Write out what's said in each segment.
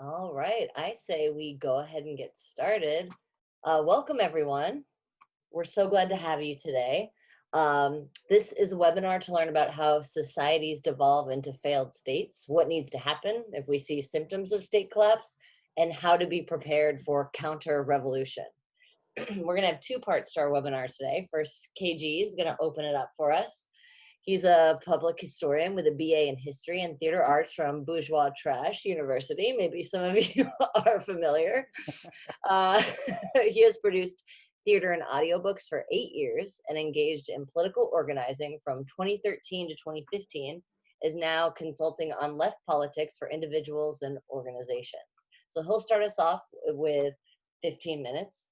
All right, I say we go ahead and get started. Welcome, everyone. We're so glad to have you today. This is a webinar to learn about how societies devolve into failed states, what needs to happen if we see symptoms of state collapse, and how to be prepared for counter-revolution. We're going to have two parts to our webinar today. First, KG is going to open it up for us. He's a public historian with a BA in history and theater arts from Bourgeois Trash University. Maybe some of you are familiar. Uh, he has produced theater and audiobooks for 8 years and engaged in political organizing from 2013 to 2015, is now consulting on left politics for individuals and organizations. So he'll start us off with 15 minutes.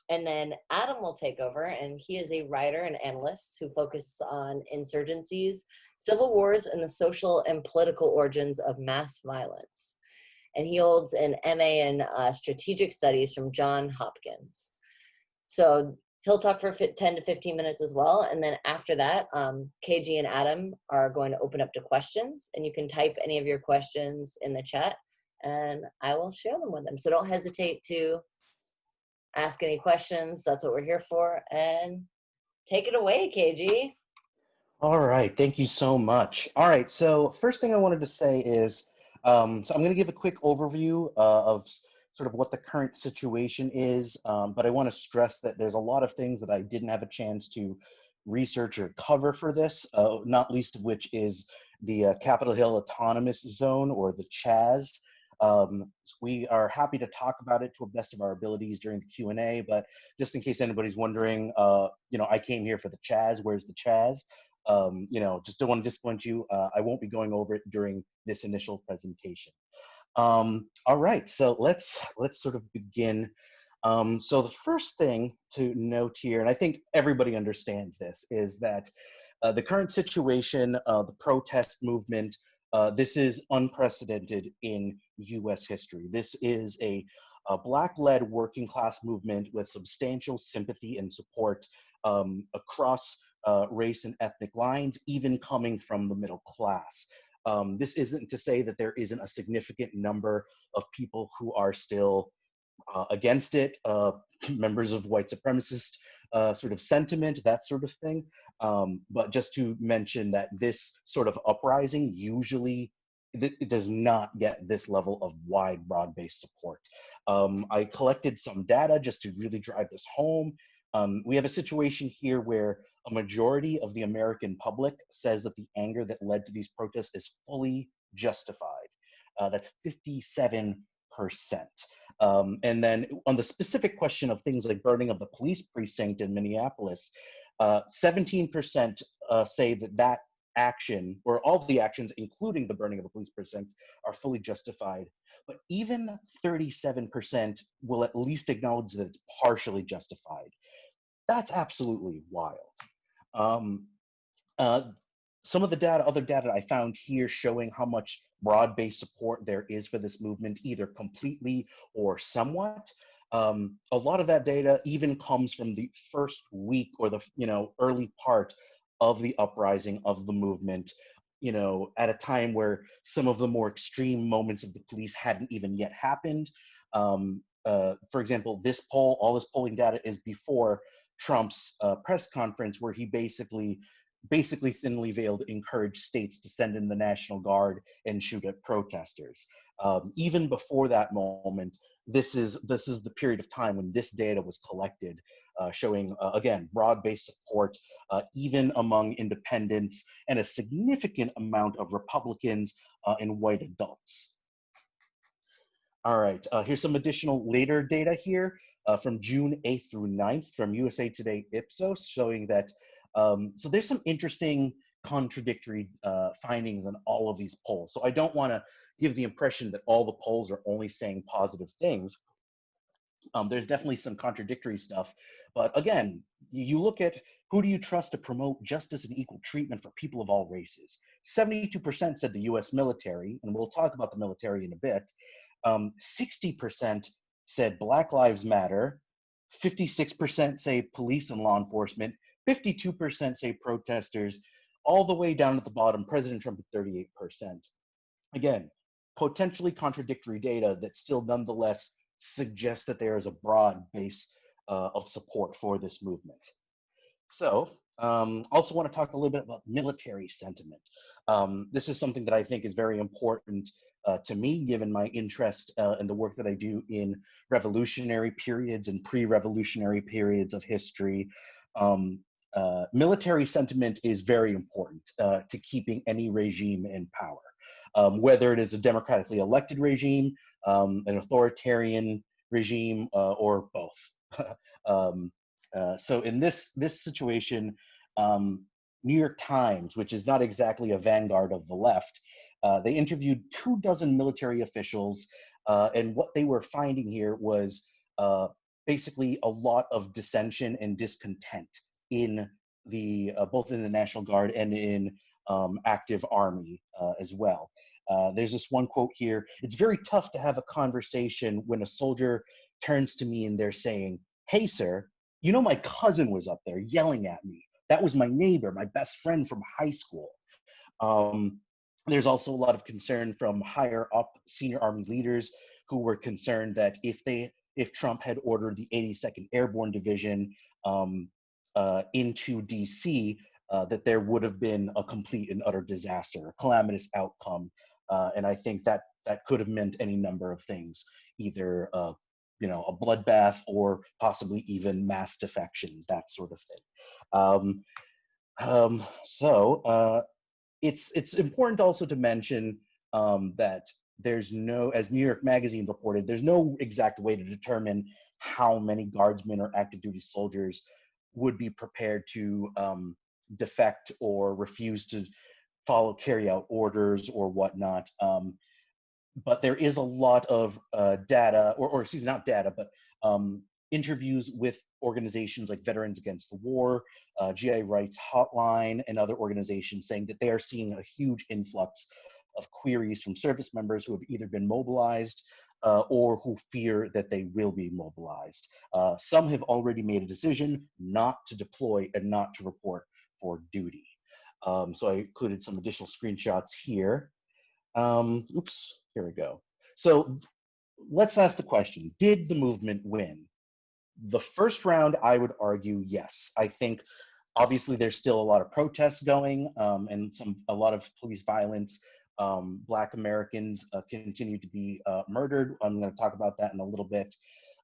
And then Adam will take over, and he is a writer and analyst who focuses on insurgencies, civil wars, and the social and political origins of mass violence. And he holds an MA in strategic studies from Johns Hopkins. So he'll talk for 10 to 15 minutes as well. And then after that, KG and Adam are going to open up to questions, and you can type any of your questions in the chat, and I will share them with them. So don't hesitate to ask any questions. That's what we're here for. And take it away, KG. All right, thank you so much. All right, so first thing I wanted to say is, so I'm going to give a quick overview of sort of what the current situation is, but I want to stress that there's a lot of things that I didn't have a chance to research or cover for this, not least of which is the Capitol Hill Autonomous Zone, or the CHAZ. We are happy to talk about it to the best of our abilities during the Q&A, but just in case anybody's wondering, I came here for the CHAZ. Where's the CHAZ? Just don't want to disappoint you. I won't be going over it during this initial presentation. All right, so let's sort of begin. So the first thing to note here, and I think everybody understands this, is that the current situation, the protest movement, this is unprecedented in US history. This is a Black-led working class movement with substantial sympathy and support across race and ethnic lines, even coming from the middle class. This isn't to say that there isn't a significant number of people who are still against it, members of white supremacist sort of sentiment, that sort of thing. But just to mention that this sort of uprising usually it does not get this level of wide, broad-based support. I collected some data just to really drive this home. We have a situation here where a majority of the American public says that the anger that led to these protests is fully justified. That's 57%. And then on the specific question of things like burning of the police precinct in Minneapolis, 17% say that action, or all the actions, including the burning of the police precinct, are fully justified. But even 37% will at least acknowledge that it's partially justified. That's absolutely wild. Some of the other data I found here showing how much broad-based support there is for this movement, either completely or somewhat. A lot of that data even comes from the first week or the early part of the uprising of the movement, at a time where some of the more extreme moments of the police hadn't even yet happened. For example, all this polling data is before Trump's press conference, where he basically thinly veiled encouraged states to send in the National Guard and shoot at protesters. Even before that moment, this is the period of time when this data was collected, showing again broad-based support, even among independents, and a significant amount of Republicans and white adults. All right, here's some additional later data here from June 8th through 9th from USA Today Ipsos, showing that so there's some interesting contradictory findings in all of these polls. So I don't want to give the impression that all the polls are only saying positive things. There's definitely some contradictory stuff. But again, you look at who do you trust to promote justice and equal treatment for people of all races? 72% said the US military, and we'll talk about the military in a bit. 60% said Black Lives Matter. 56% say police and law enforcement. 52% say protesters. All the way down at the bottom, President Trump at 38%. Again, potentially contradictory data that still nonetheless suggests that there is a broad base of support for this movement. So, also want to talk a little bit about military sentiment. This is something that I think is very important to me, given my interest in the work that I do in revolutionary periods and pre-revolutionary periods of history. Military sentiment is very important to keeping any regime in power, whether it is a democratically elected regime, an authoritarian regime, or both. So in this situation, New York Times, which is not exactly a vanguard of the left, they interviewed 24 military officials, and what they were finding here was basically a lot of dissension and discontent in the both in the National Guard and in active army as well. There's this one quote here: "It's very tough to have a conversation when a soldier turns to me and they're saying, 'Hey, sir, you know, my cousin was up there yelling at me. That was my neighbor, my best friend from high school.'" There's also a lot of concern from higher up senior army leaders who were concerned that if Trump had ordered the 82nd Airborne Division into DC, that there would have been a complete and utter disaster, a calamitous outcome. And I think that could have meant any number of things, either a bloodbath or possibly even mass defections, that sort of thing. It's important also to mention that there's no, as New York Magazine reported, there's no exact way to determine how many guardsmen or active duty soldiers would be prepared to defect or refuse to carry out orders or whatnot. But there is a lot of data, or excuse me, not data, but interviews with organizations like Veterans Against the War, GI Rights Hotline, and other organizations saying that they are seeing a huge influx of queries from service members who have either been mobilized or who fear that they will be mobilized. Some have already made a decision not to deploy and not to report for duty. So I included some additional screenshots here. Oops, here we go. So let's ask the question, did the movement win? The first round, I would argue, yes. I think obviously there's still a lot of protests going and a lot of police violence. Black Americans continue to be murdered. I'm going to talk about that in a little bit.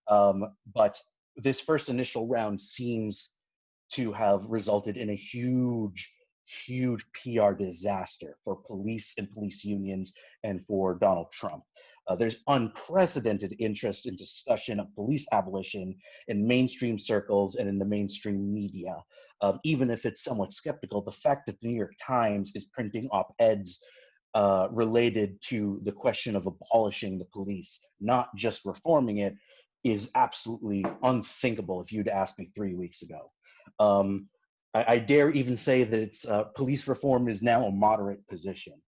But this first initial round seems to have resulted in a huge PR disaster for police and police unions and for Donald Trump. There's unprecedented interest in discussion of police abolition in mainstream circles and in the mainstream media. Even if it's somewhat skeptical, the fact that the New York Times is printing op-eds related to the question of abolishing the police, not just reforming it, is absolutely unthinkable if you'd asked me 3 weeks ago. I dare even say that it's police reform is now a moderate position.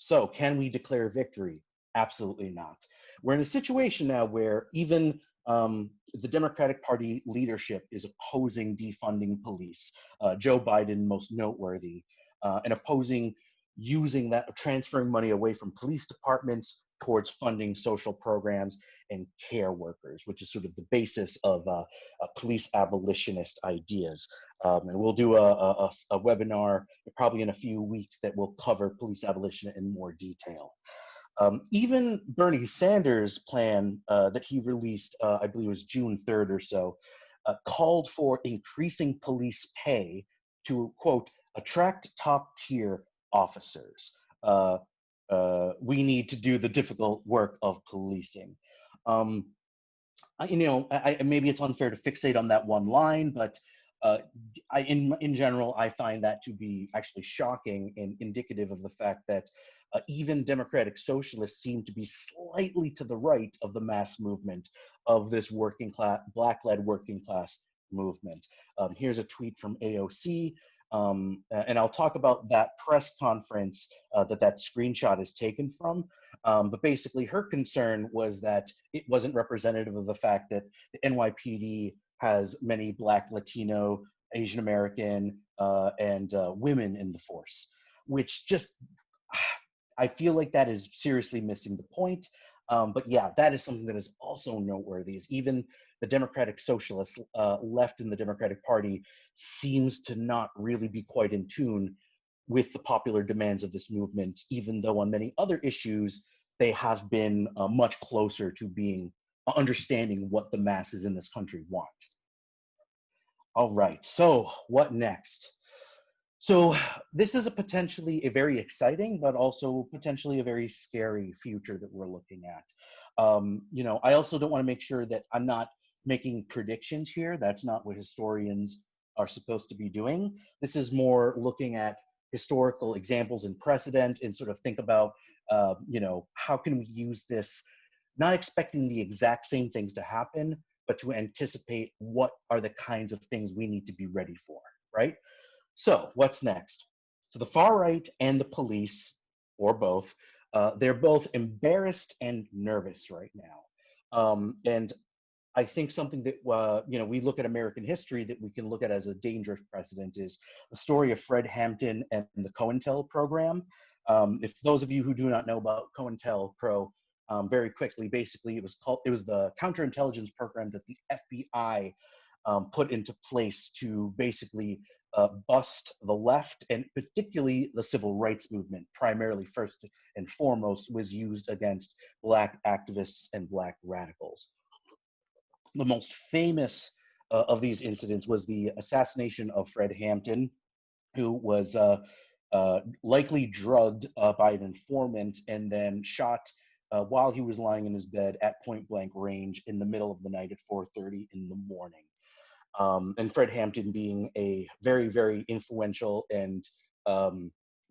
So can we declare victory? Absolutely not. We're in a situation now where even the Democratic Party leadership is opposing defunding police. Joe Biden, most noteworthy, and opposing using that, transferring money away from police departments towards funding social programs and care workers, which is sort of the basis of police abolitionist ideas. And we'll do a webinar probably in a few weeks that will cover police abolition in more detail. Even Bernie Sanders' plan that he released, I believe it was June 3rd or so, called for increasing police pay to, quote, attract top-tier officers. We need to do the difficult work of policing. Maybe it's unfair to fixate on that one line, but in general, I find that to be actually shocking and indicative of the fact that even democratic socialists seem to be slightly to the right of the mass movement of this working class, black-led working class movement. Here's a tweet from AOC. And I'll talk about that press conference that screenshot is taken from. But basically her concern was that it wasn't representative of the fact that the NYPD has many Black, Latino, Asian American, and women in the force, which just, I feel like that is seriously missing the point. But yeah, that is something that is also noteworthy, is even the Democratic Socialists left in the Democratic Party seems to not really be quite in tune with the popular demands of this movement, even though on many other issues, they have been much closer to being understanding what the masses in this country want. All right, so what next? So this is a potentially a very exciting, but also potentially a very scary future that we're looking at. You know, I also don't want to make sure that I'm not making predictions here. That's not what historians are supposed to be doing. This is more looking at historical examples and precedent and sort of think about, you know, how can we use this, not expecting the exact same things to happen, but to anticipate what are the kinds of things we need to be ready for, right? So what's next? So the far right and the police, or both, they're both embarrassed and nervous right now. And I think something that, you know, we look at American history that we can look at as a dangerous precedent is the story of Fred Hampton and the COINTEL program. If those of you who do not know about COINTELPRO, very quickly, basically it was the counterintelligence program that the FBI put into place to basically bust the left, and particularly the civil rights movement, primarily first and foremost, was used against Black activists and Black radicals. The most famous of these incidents was the assassination of Fred Hampton, who was likely drugged by an informant and then shot while he was lying in his bed at point blank range in the middle of the night at 4:30 in the morning. And Fred Hampton being a very, very influential and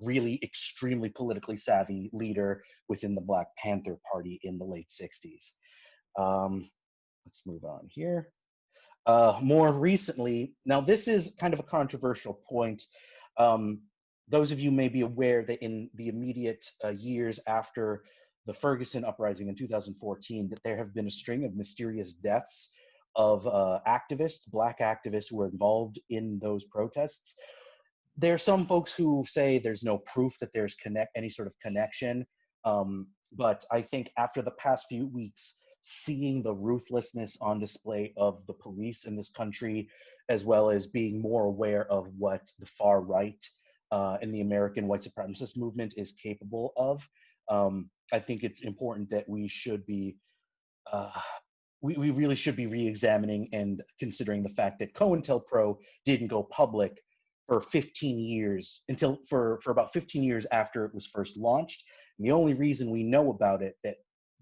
really extremely politically savvy leader within the Black Panther Party in the late 60s. Let's move on here. More recently, now this is kind of a controversial point. Those of you may be aware that in the immediate years after the Ferguson uprising in 2014, that there have been a string of mysterious deaths of activists, Black activists who were involved in those protests. There are some folks who say there's no proof that there's any sort of connection, but I think after the past few weeks, seeing the ruthlessness on display of the police in this country, as well as being more aware of what the far right and the American white supremacist movement is capable of, I think it's important that we should be we really should be re-examining and considering the fact that COINTELPRO didn't go public for 15 years, for about 15 years after it was first launched. And the only reason we know about it, that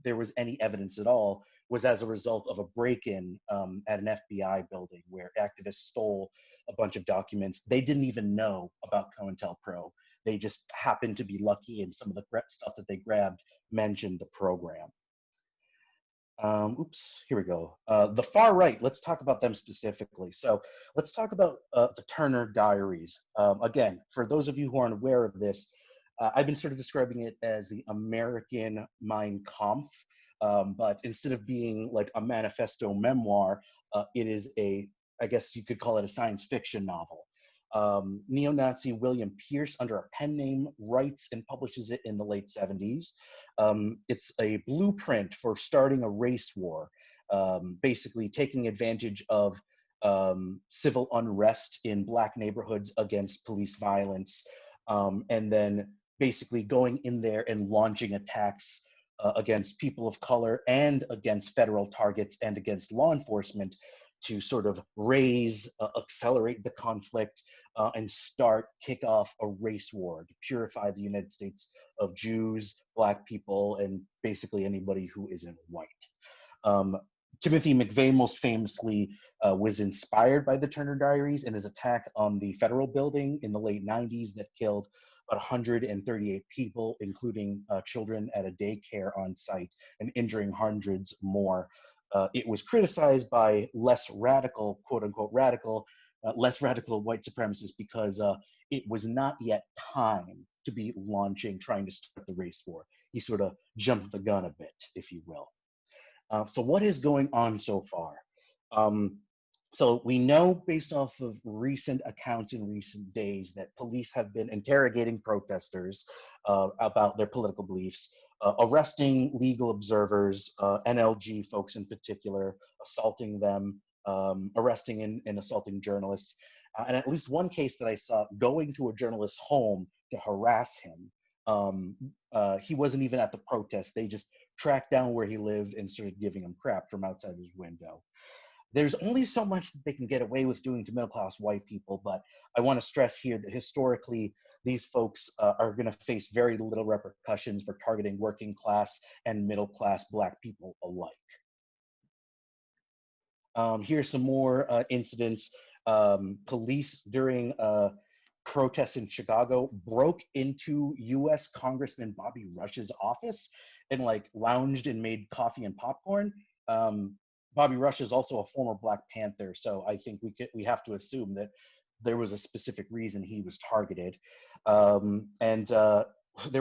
there was any evidence at all, was as a result of a break-in at an FBI building where activists stole a bunch of documents. They didn't even know about COINTELPRO. They just happened to be lucky, and some of the stuff that they grabbed mentioned the program. Oops, here we go. The far right, let's talk about them specifically. So let's talk about the Turner Diaries. Again, for those of you who aren't aware of this, I've been sort of describing it as the American Mein Kampf, but instead of being like a manifesto memoir, it is I guess you could call it a science fiction novel. Neo-Nazi William Pierce, under a pen name, writes and publishes it in the late 70s. It's a blueprint for starting a race war, basically taking advantage of civil unrest in Black neighborhoods against police violence, and then basically going in there and launching attacks against people of color and against federal targets and against law enforcement to sort of accelerate the conflict, and kick off a race war to purify the United States of Jews, Black people, and basically anybody who isn't white. Timothy McVeigh most famously was inspired by the Turner Diaries and his attack on the federal building in the late 90s that killed about 138 people, including children at a daycare on site, and injuring hundreds more. It was criticized by less radical, quote unquote radical, less radical white supremacists because it was not yet time to be trying to start the race war. He sort of jumped the gun a bit, if you will. So what is going on so far? So we know based off of recent accounts in recent days that police have been interrogating protesters about their political beliefs, arresting legal observers, NLG folks in particular, assaulting them, arresting and assaulting journalists. And at least one case that I saw going to a journalist's home to harass him. He wasn't even at the protest. They just tracked down where he lived and started giving him crap from outside his window. There's only so much that they can get away with doing to middle class white people, but I want to stress here that historically, these folks are going to face very little repercussions for targeting working class and middle class Black people alike. Here's some more incidents. Police during protests in Chicago broke into U.S. Congressman Bobby Rush's office and like lounged and made coffee and popcorn. Bobby Rush is also a former Black Panther, so I think we have to assume that there was a specific reason he was targeted. There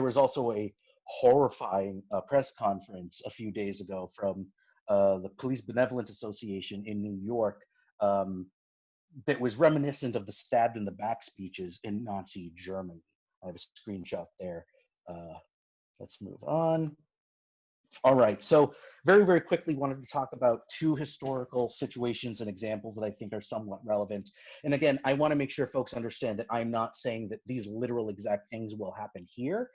was also a horrifying press conference a few days ago from the Police Benevolent Association in New York that was reminiscent of the stabbed in the back speeches in Nazi Germany. I have a screenshot there. Let's move on. All right, so very, very quickly wanted to talk about two historical situations and examples that I think are somewhat relevant. And again, I want to make sure folks understand that I'm not saying that these literal exact things will happen here.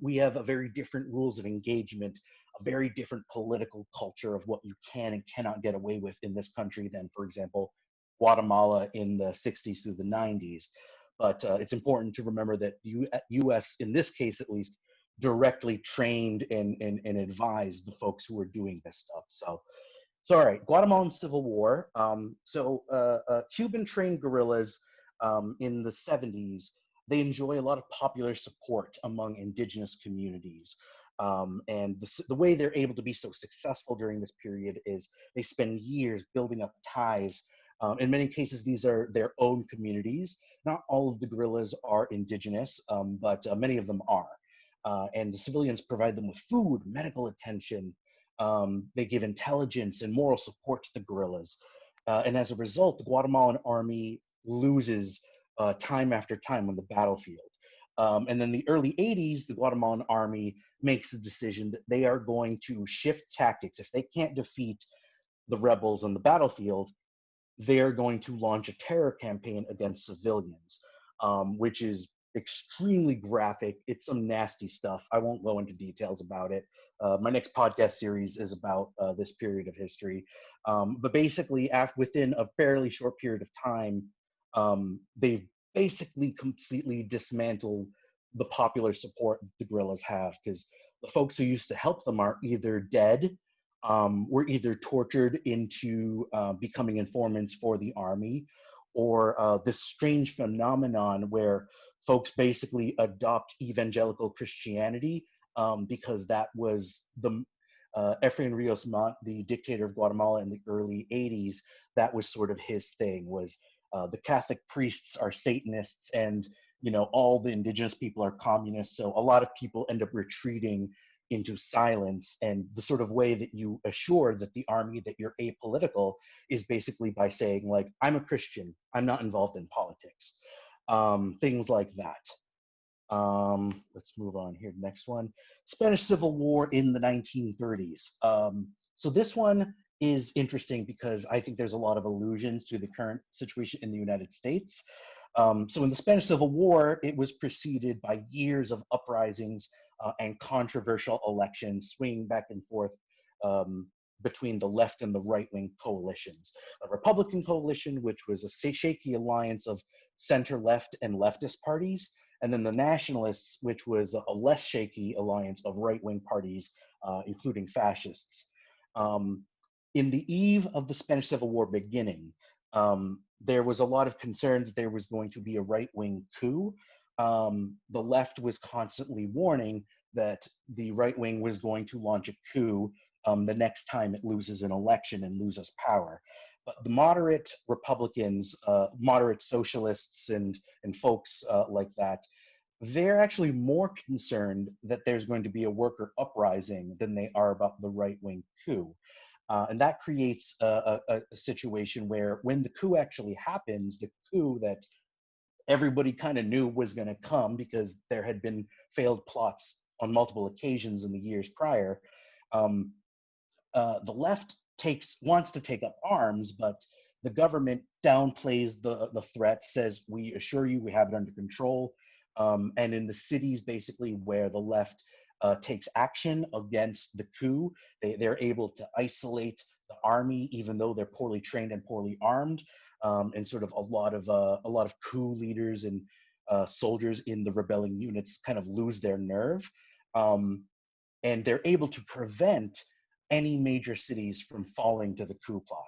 We have a very different rules of engagement, a very different political culture of what you can and cannot get away with in this country than, for example, Guatemala in the 60s through the 90s. But it's important to remember that the US, in this case at least, directly trained and advised the folks who were doing this stuff. So all right, Guatemalan Civil War. Cuban trained guerrillas in the 70s, they enjoy a lot of popular support among indigenous communities. The way they're able to be so successful during this period is they spend years building up ties. In many cases, these are their own communities. Not all of the guerrillas are indigenous, but many of them are. And the civilians provide them with food, medical attention. They give intelligence and moral support to the guerrillas. And as a result, the Guatemalan army loses time after time on the battlefield. And then the early 80s, the Guatemalan army makes the decision that they are going to shift tactics. If they can't defeat the rebels on the battlefield, they're going to launch a terror campaign against civilians, which is extremely graphic. It's some nasty stuff. I won't go into details about it. My next podcast series is about this period of history. But basically, within a fairly short period of time, they've basically completely dismantled the popular support that the guerrillas have, because the folks who used to help them are either dead, were either tortured into becoming informants for the army, or this strange phenomenon where folks basically adopt evangelical Christianity because that was the Efrain Rios Montt, the dictator of Guatemala in the early 80s. That was sort of his thing, was the Catholic priests are Satanists and all the indigenous people are communists. So a lot of people end up retreating into silence. And the sort of way that you assure that the army that you're apolitical is basically by saying, like, I'm a Christian, I'm not involved in politics. Things like that. Let's move on here. Next one, Spanish Civil War in the 1930s. So this one is interesting because I think there's a lot of allusions to the current situation in the United States. So in the Spanish Civil War, it was preceded by years of uprisings and controversial elections, swinging back and forth between the left and the right-wing coalitions. A Republican coalition, which was a shaky alliance of center-left and leftist parties, and then the Nationalists, which was a less shaky alliance of right-wing parties, including fascists. In the eve of the Spanish Civil War beginning, there was a lot of concern that there was going to be a right-wing coup. The left was constantly warning that the right wing was going to launch a coup the next time it loses an election and loses power. But the moderate Republicans, moderate socialists, and folks like that, they're actually more concerned that there's going to be a worker uprising than they are about the right-wing coup. And that creates a situation where when the coup actually happens, the coup that everybody kind of knew was going to come because there had been failed plots on multiple occasions in the years prior, um, the left wants to take up arms, but the government downplays the threat, says, we assure you we have it under control. And in the cities, basically, where the left takes action against the coup, they're able to isolate the army, even though they're poorly trained and poorly armed. And sort of a lot of coup leaders and soldiers in the rebelling units kind of lose their nerve. And they're able to prevent any major cities from falling to the coup plot.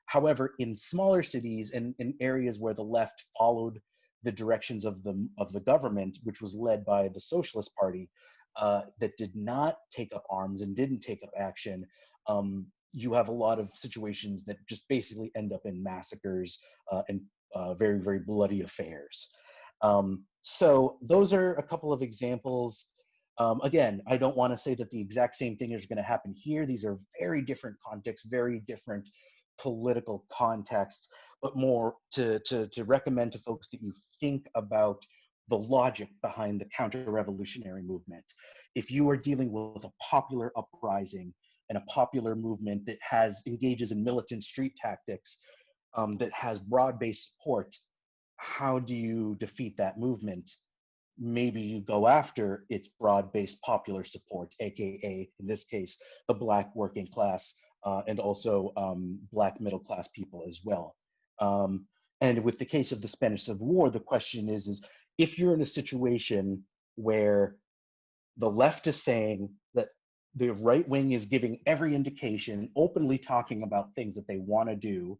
However, in smaller cities and in areas where the left followed the directions of the government, which was led by the Socialist Party, that did not take up arms and didn't take up action, you have a lot of situations that just basically end up in massacres and very, very bloody affairs. So those are a couple of examples. Again, I don't want to say that the exact same thing is going to happen here. These are very different contexts, very different political contexts, but more to recommend to folks that you think about the logic behind the counter-revolutionary movement. If you are dealing with a popular uprising and a popular movement that engages in militant street tactics, that has broad-based support, how do you defeat that movement? Maybe you go after its broad-based popular support, aka in this case, the Black working class and also Black middle-class people as well. And with the case of the Spanish Civil War, the question is if you're in a situation where the left is saying that the right wing is giving every indication, openly talking about things that they want to do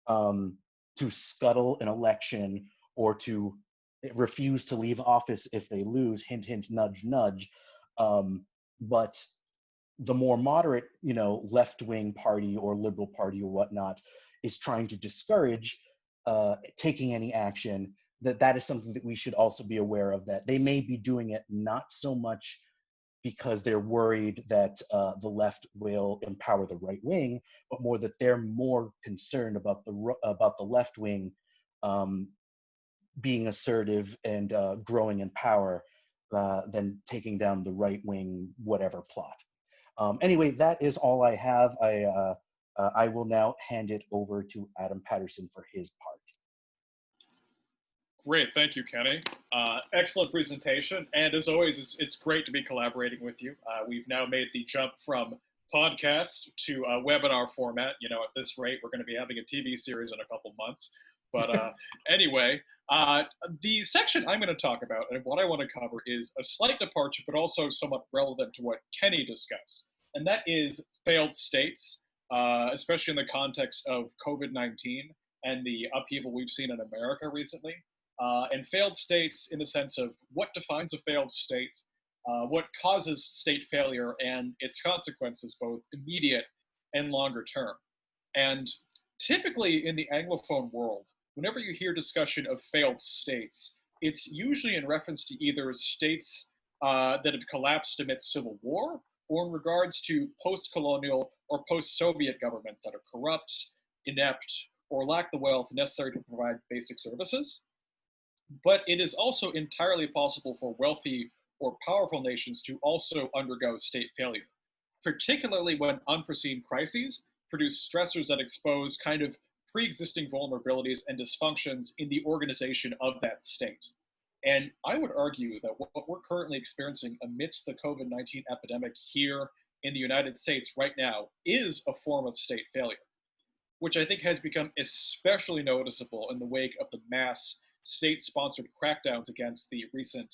to scuttle an election or to refuse to leave office if they lose, hint, hint, nudge, nudge. But the more moderate, left-wing party or liberal party or whatnot is trying to discourage taking any action, that is something that we should also be aware of, that they may be doing it not so much because they're worried that the left will empower the right wing, but more that they're more concerned about the left wing being assertive and growing in power than taking down the right wing whatever plot. Anyway, that is all I have. I will now hand it over to Adam Patterson for his part. Great, thank you, Kenny. Excellent presentation, and as always, it's great to be collaborating with you. We've now made the jump from podcast to webinar format. At this rate, we're going to be having a TV series in a couple months. But anyway, the section I'm going to talk about and what I want to cover is a slight departure, but also somewhat relevant to what Kenny discussed, and that is failed states, especially in the context of COVID-19 and the upheaval we've seen in America recently. And failed states in the sense of what defines a failed state, what causes state failure, and its consequences, both immediate and longer term. And typically in the Anglophone world, whenever you hear discussion of failed states, it's usually in reference to either states that have collapsed amidst civil war, or in regards to post-colonial or post-Soviet governments that are corrupt, inept, or lack the wealth necessary to provide basic services. But it is also entirely possible for wealthy or powerful nations to also undergo state failure, particularly when unforeseen crises produce stressors that expose kind of pre-existing vulnerabilities and dysfunctions in the organization of that state. And I would argue that what we're currently experiencing amidst the COVID-19 epidemic here in the United States right now is a form of state failure, which I think has become especially noticeable in the wake of the mass state-sponsored crackdowns against the recent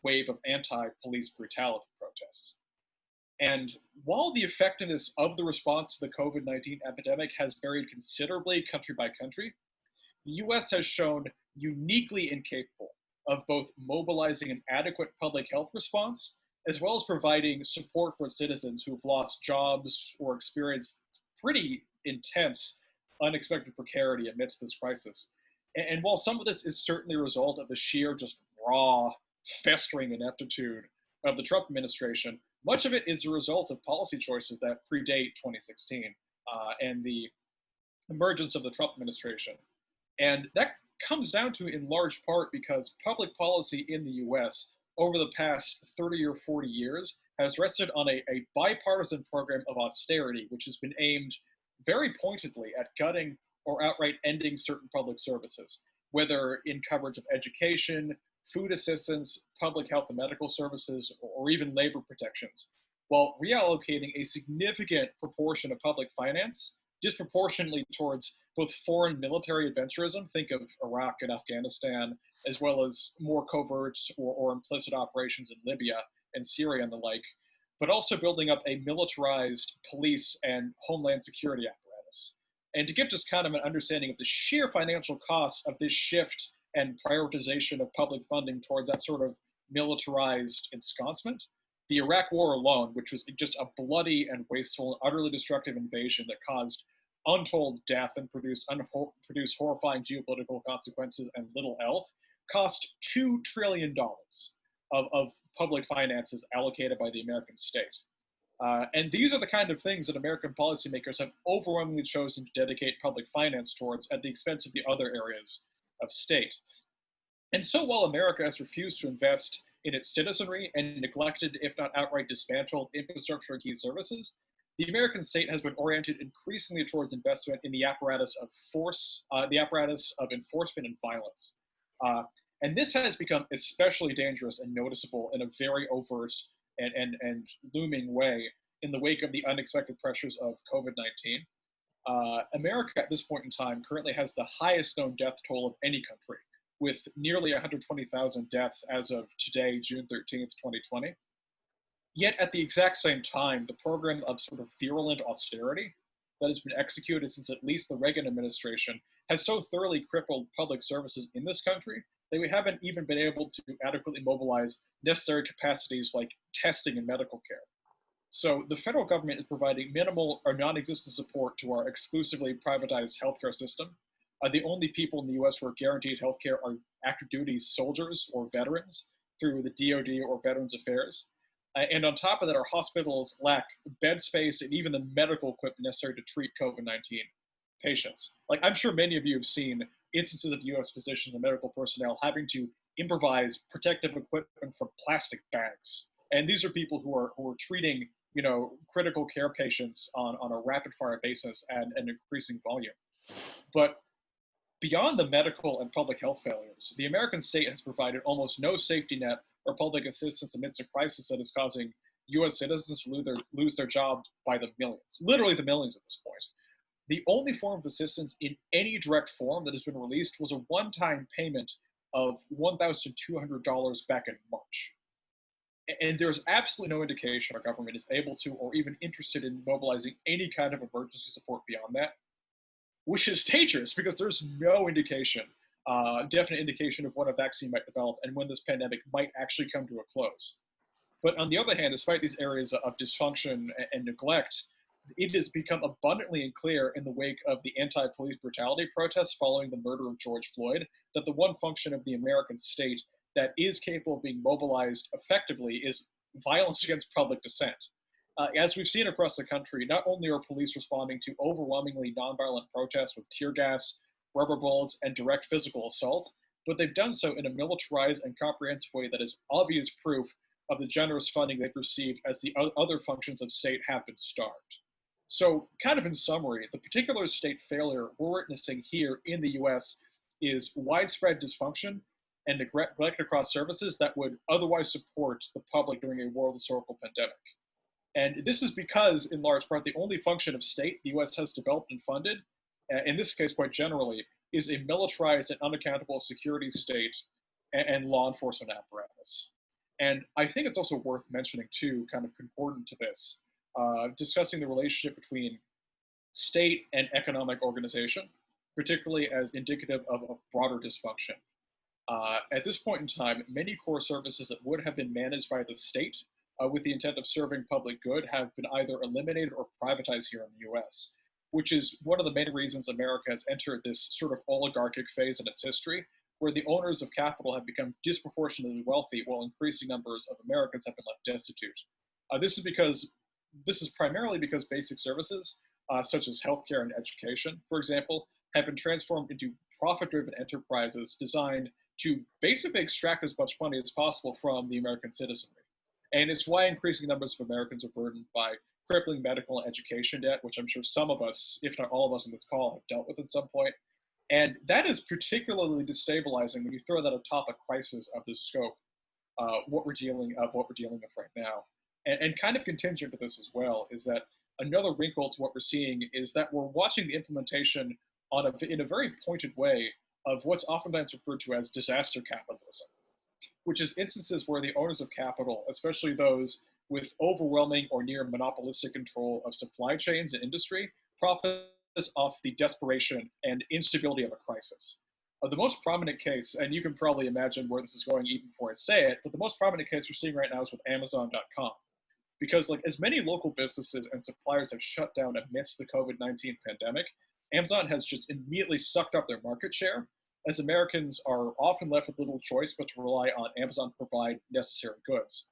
wave of anti-police brutality protests. And while the effectiveness of the response to the COVID-19 epidemic has varied considerably country by country, the US has shown uniquely incapable of both mobilizing an adequate public health response, as well as providing support for citizens who've lost jobs or experienced pretty intense, unexpected precarity amidst this crisis. And while some of this is certainly a result of the sheer, just raw, festering ineptitude of the Trump administration, much of it is a result of policy choices that predate 2016. and the emergence of the Trump administration. And that comes down to, in large part, because public policy in the US over the past 30 or 40 years has rested on a bipartisan program of austerity, which has been aimed very pointedly at gutting or outright ending certain public services, whether in coverage of education, food assistance, public health and medical services, or even labor protections, while reallocating a significant proportion of public finance disproportionately towards both foreign military adventurism, think of Iraq and Afghanistan, as well as more covert or implicit operations in Libya and Syria and the like, but also building up a militarized police and homeland security apparatus. And to give just kind of an understanding of the sheer financial costs of this shift and prioritization of public funding towards that sort of militarized ensconcement, the Iraq War alone, which was just a bloody and wasteful and utterly destructive invasion that caused untold death and produced horrifying geopolitical consequences and little else, cost $2 trillion of public finances allocated by the American state. And these are the kind of things that American policymakers have overwhelmingly chosen to dedicate public finance towards at the expense of the other areas of state. And so while America has refused to invest in its citizenry and neglected, if not outright dismantled, infrastructure and key services, the American state has been oriented increasingly towards investment in the apparatus of force, the apparatus of enforcement and violence. And this has become especially dangerous and noticeable in a very overt and looming way in the wake of the unexpected pressures of COVID-19. America at this point in time currently has the highest known death toll of any country, with nearly 120,000 deaths as of today, June 13th, 2020. Yet at the exact same time, the program of sort of virulent austerity that has been executed since at least the Reagan administration has so thoroughly crippled public services in this country that we haven't even been able to adequately mobilize necessary capacities like testing and medical care. So the federal government is providing minimal or non-existent support to our exclusively privatized healthcare system. The only people in the US who are guaranteed healthcare are active duty soldiers or veterans through the DoD or Veterans Affairs. And on top of that, our hospitals lack bed space and even the medical equipment necessary to treat COVID-19 patients. Like, I'm sure many of you have seen instances of US physicians and medical personnel having to improvise protective equipment from plastic bags. And these are people who are treating, critical care patients on a rapid fire basis and an increasing volume. But beyond the medical and public health failures, the American state has provided almost no safety net or public assistance amidst a crisis that is causing US citizens to lose their jobs by the millions, literally the millions at this point. The only form of assistance in any direct form that has been released was a one-time payment of $1,200 back in March. And there's absolutely no indication our government is able to or even interested in mobilizing any kind of emergency support beyond that, which is dangerous because there's no indication, definite indication of when a vaccine might develop and when this pandemic might actually come to a close. But on the other hand, despite these areas of dysfunction and neglect, it has become abundantly clear in the wake of the anti-police brutality protests following the murder of George Floyd that the one function of the American state that is capable of being mobilized effectively is violence against public dissent. As we've seen across the country, not only are police responding to overwhelmingly nonviolent protests with tear gas, rubber bullets, and direct physical assault, but they've done so in a militarized and comprehensive way that is obvious proof of the generous funding they've received as the other functions of state have been starved. So, kind of in summary, the particular state failure we're witnessing here in the US is widespread dysfunction and neglect across services that would otherwise support the public during a world historical pandemic. And this is because, in large part, the only function of state the US has developed and funded, in this case quite generally, is a militarized and unaccountable security state and law enforcement apparatus. And I think it's also worth mentioning, too, kind of concordant to this, discussing the relationship between state and economic organization, particularly as indicative of a broader dysfunction. At this point in time, many core services that would have been managed by the state with the intent of serving public good have been either eliminated or privatized here in the US, which is one of the main reasons America has entered this sort of oligarchic phase in its history, where the owners of capital have become disproportionately wealthy while increasing numbers of Americans have been left destitute. This is primarily because basic services such as healthcare and education, for example, have been transformed into profit-driven enterprises designed to basically extract as much money as possible from the American citizenry. And it's why increasing numbers of Americans are burdened by crippling medical and education debt, which I'm sure some of us, if not all of us on this call, have dealt with at some point. And that is particularly destabilizing when you throw that atop a crisis of this scope, what we're dealing with right now. And kind of contingent to this as well is that another wrinkle to what we're seeing is that we're watching the implementation in a very pointed way of what's oftentimes referred to as disaster capitalism, which is instances where the owners of capital, especially those with overwhelming or near monopolistic control of supply chains and industry, profit off the desperation and instability of a crisis. The most prominent case, and you can probably imagine where this is going even before I say it, but the most prominent case we're seeing right now is with Amazon.com. Because like as many local businesses and suppliers have shut down amidst the COVID-19 pandemic, Amazon has just immediately sucked up their market share, as Americans are often left with little choice but to rely on Amazon to provide necessary goods.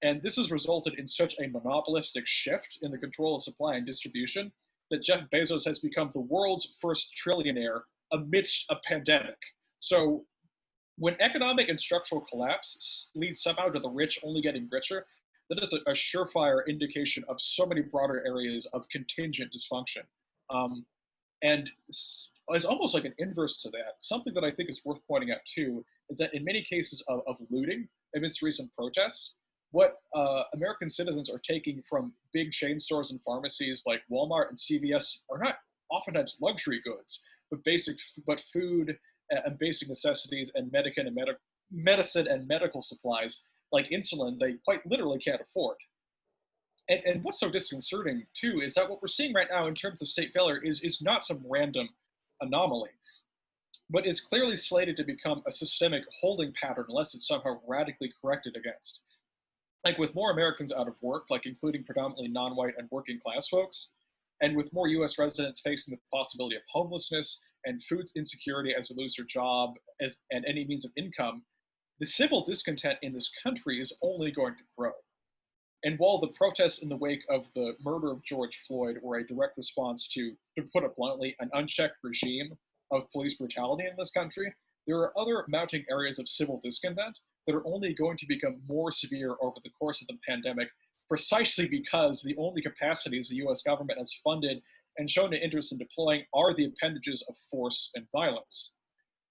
And this has resulted in such a monopolistic shift in the control of supply and distribution that Jeff Bezos has become the world's first trillionaire amidst a pandemic. So when economic and structural collapse leads somehow to the rich only getting richer, that is a surefire indication of so many broader areas of contingent dysfunction. And as almost like an inverse to that, something that I think is worth pointing out too, is that in many cases of looting amidst recent protests, what American citizens are taking from big chain stores and pharmacies like Walmart and CVS are not oftentimes luxury goods, but food and basic necessities and medicine and medical supplies like insulin they quite literally can't afford. And what's so disconcerting too is that what we're seeing right now in terms of state failure is not some random anomaly, but is clearly slated to become a systemic holding pattern unless it's somehow radically corrected against. Like with more Americans out of work, like including predominantly non-white and working class folks, and with more US residents facing the possibility of homelessness and food insecurity as they lose their job and any means of income, the civil discontent in this country is only going to grow. And while the protests in the wake of the murder of George Floyd were a direct response to put it bluntly, an unchecked regime of police brutality in this country, there are other mounting areas of civil discontent that are only going to become more severe over the course of the pandemic, precisely because the only capacities the US government has funded and shown an interest in deploying are the appendages of force and violence.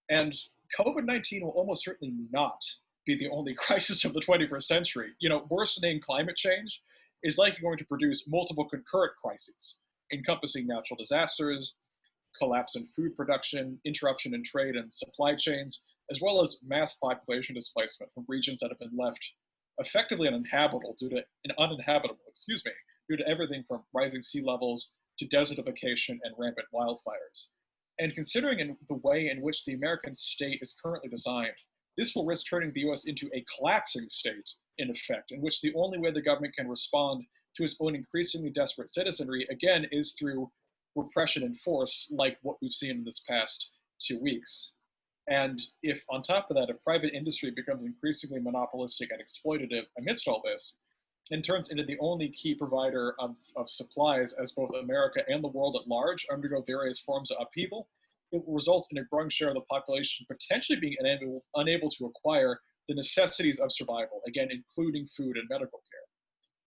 And COVID-19 will almost certainly not be the only crisis of the 21st century. You know, worsening climate change is likely going to produce multiple concurrent crises, encompassing natural disasters, collapse in food production, interruption in trade and supply chains, as well as mass population displacement from regions that have been left effectively uninhabitable due to everything from rising sea levels to desertification and rampant wildfires. And considering the way in which the American state is currently designed, this will risk turning the US into a collapsing state, in effect, in which the only way the government can respond to its own increasingly desperate citizenry, again, is through repression and force, like what we've seen in this past 2 weeks. And if, on top of that, if private industry becomes increasingly monopolistic and exploitative amidst all this, and turns into the only key provider of supplies as both America and the world at large undergo various forms of upheaval, it will result in a growing share of the population potentially being unable to acquire the necessities of survival, again, including food and medical care.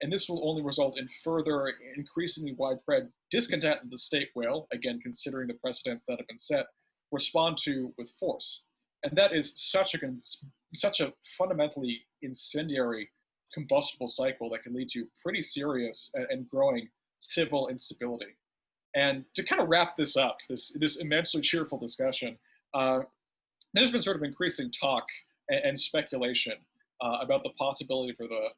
And this will only result in further increasingly widespread discontent that the state will, again, considering the precedents that have been set, respond to with force. And that is such a fundamentally incendiary combustible cycle that can lead to pretty serious and growing civil instability. And to kind of wrap this up, this immensely cheerful discussion, there's been sort of increasing talk and speculation about the possibility for the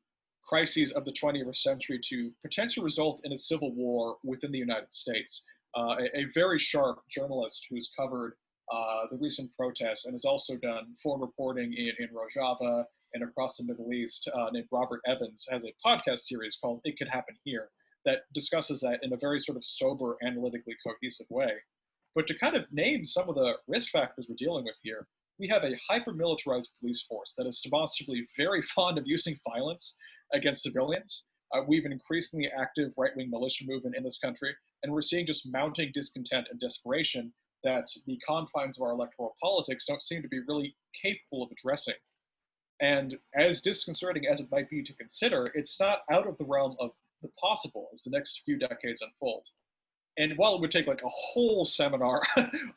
crises of the 21st century to potentially result in a civil war within the United States. A very sharp journalist who's covered the recent protests and has also done foreign reporting in Rojava and across the Middle East, named Robert Evans, has a podcast series called It Could Happen Here that discusses that in a very sort of sober, analytically cohesive way. But to kind of name some of the risk factors we're dealing with here, we have a hyper-militarized police force that is demonstrably very fond of using violence against civilians. We have an increasingly active right-wing militia movement in this country And we're seeing just mounting discontent and desperation that the confines of our electoral politics don't seem to be really capable of addressing. And as disconcerting as it might be to consider, it's not out of the realm of the possible as the next few decades unfold. And while it would take like a whole seminar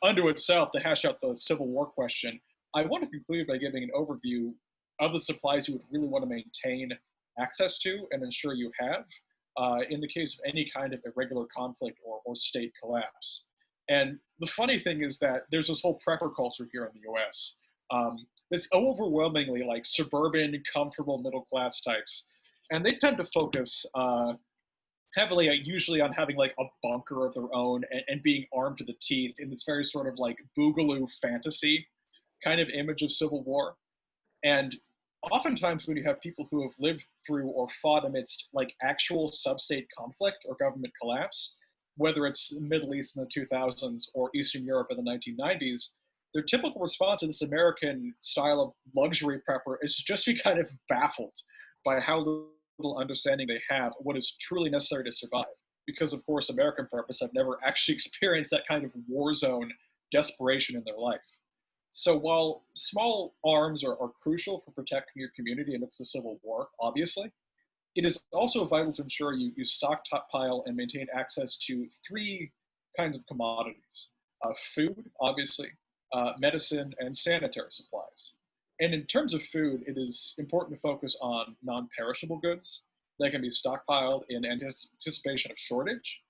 unto itself to hash out the Civil War question, I want to conclude by giving an overview of the supplies you would really want to maintain access to and ensure you have in the case of any kind of irregular conflict or state collapse. And the funny thing is that there's this whole prepper culture here in the US. This overwhelmingly like suburban, comfortable middle class types. And they tend to focus heavily usually on having like a bunker of their own and being armed to the teeth in this very sort of like boogaloo fantasy kind of image of civil war. And oftentimes when you have people who have lived through or fought amidst like actual sub-state conflict or government collapse, whether it's the Middle East in the 2000s or Eastern Europe in the 1990s, their typical response to this American style of luxury prepper is to just be kind of baffled by how little understanding they have of what is truly necessary to survive. Because, of course, American preppers have never actually experienced that kind of war zone desperation in their life. So while small arms are crucial for protecting your community amidst the Civil War, obviously, it is also vital to ensure you stockpile and maintain access to three kinds of commodities. Food, obviously, medicine, and sanitary supplies. And in terms of food, it is important to focus on non-perishable goods that can be stockpiled in anticipation of shortage.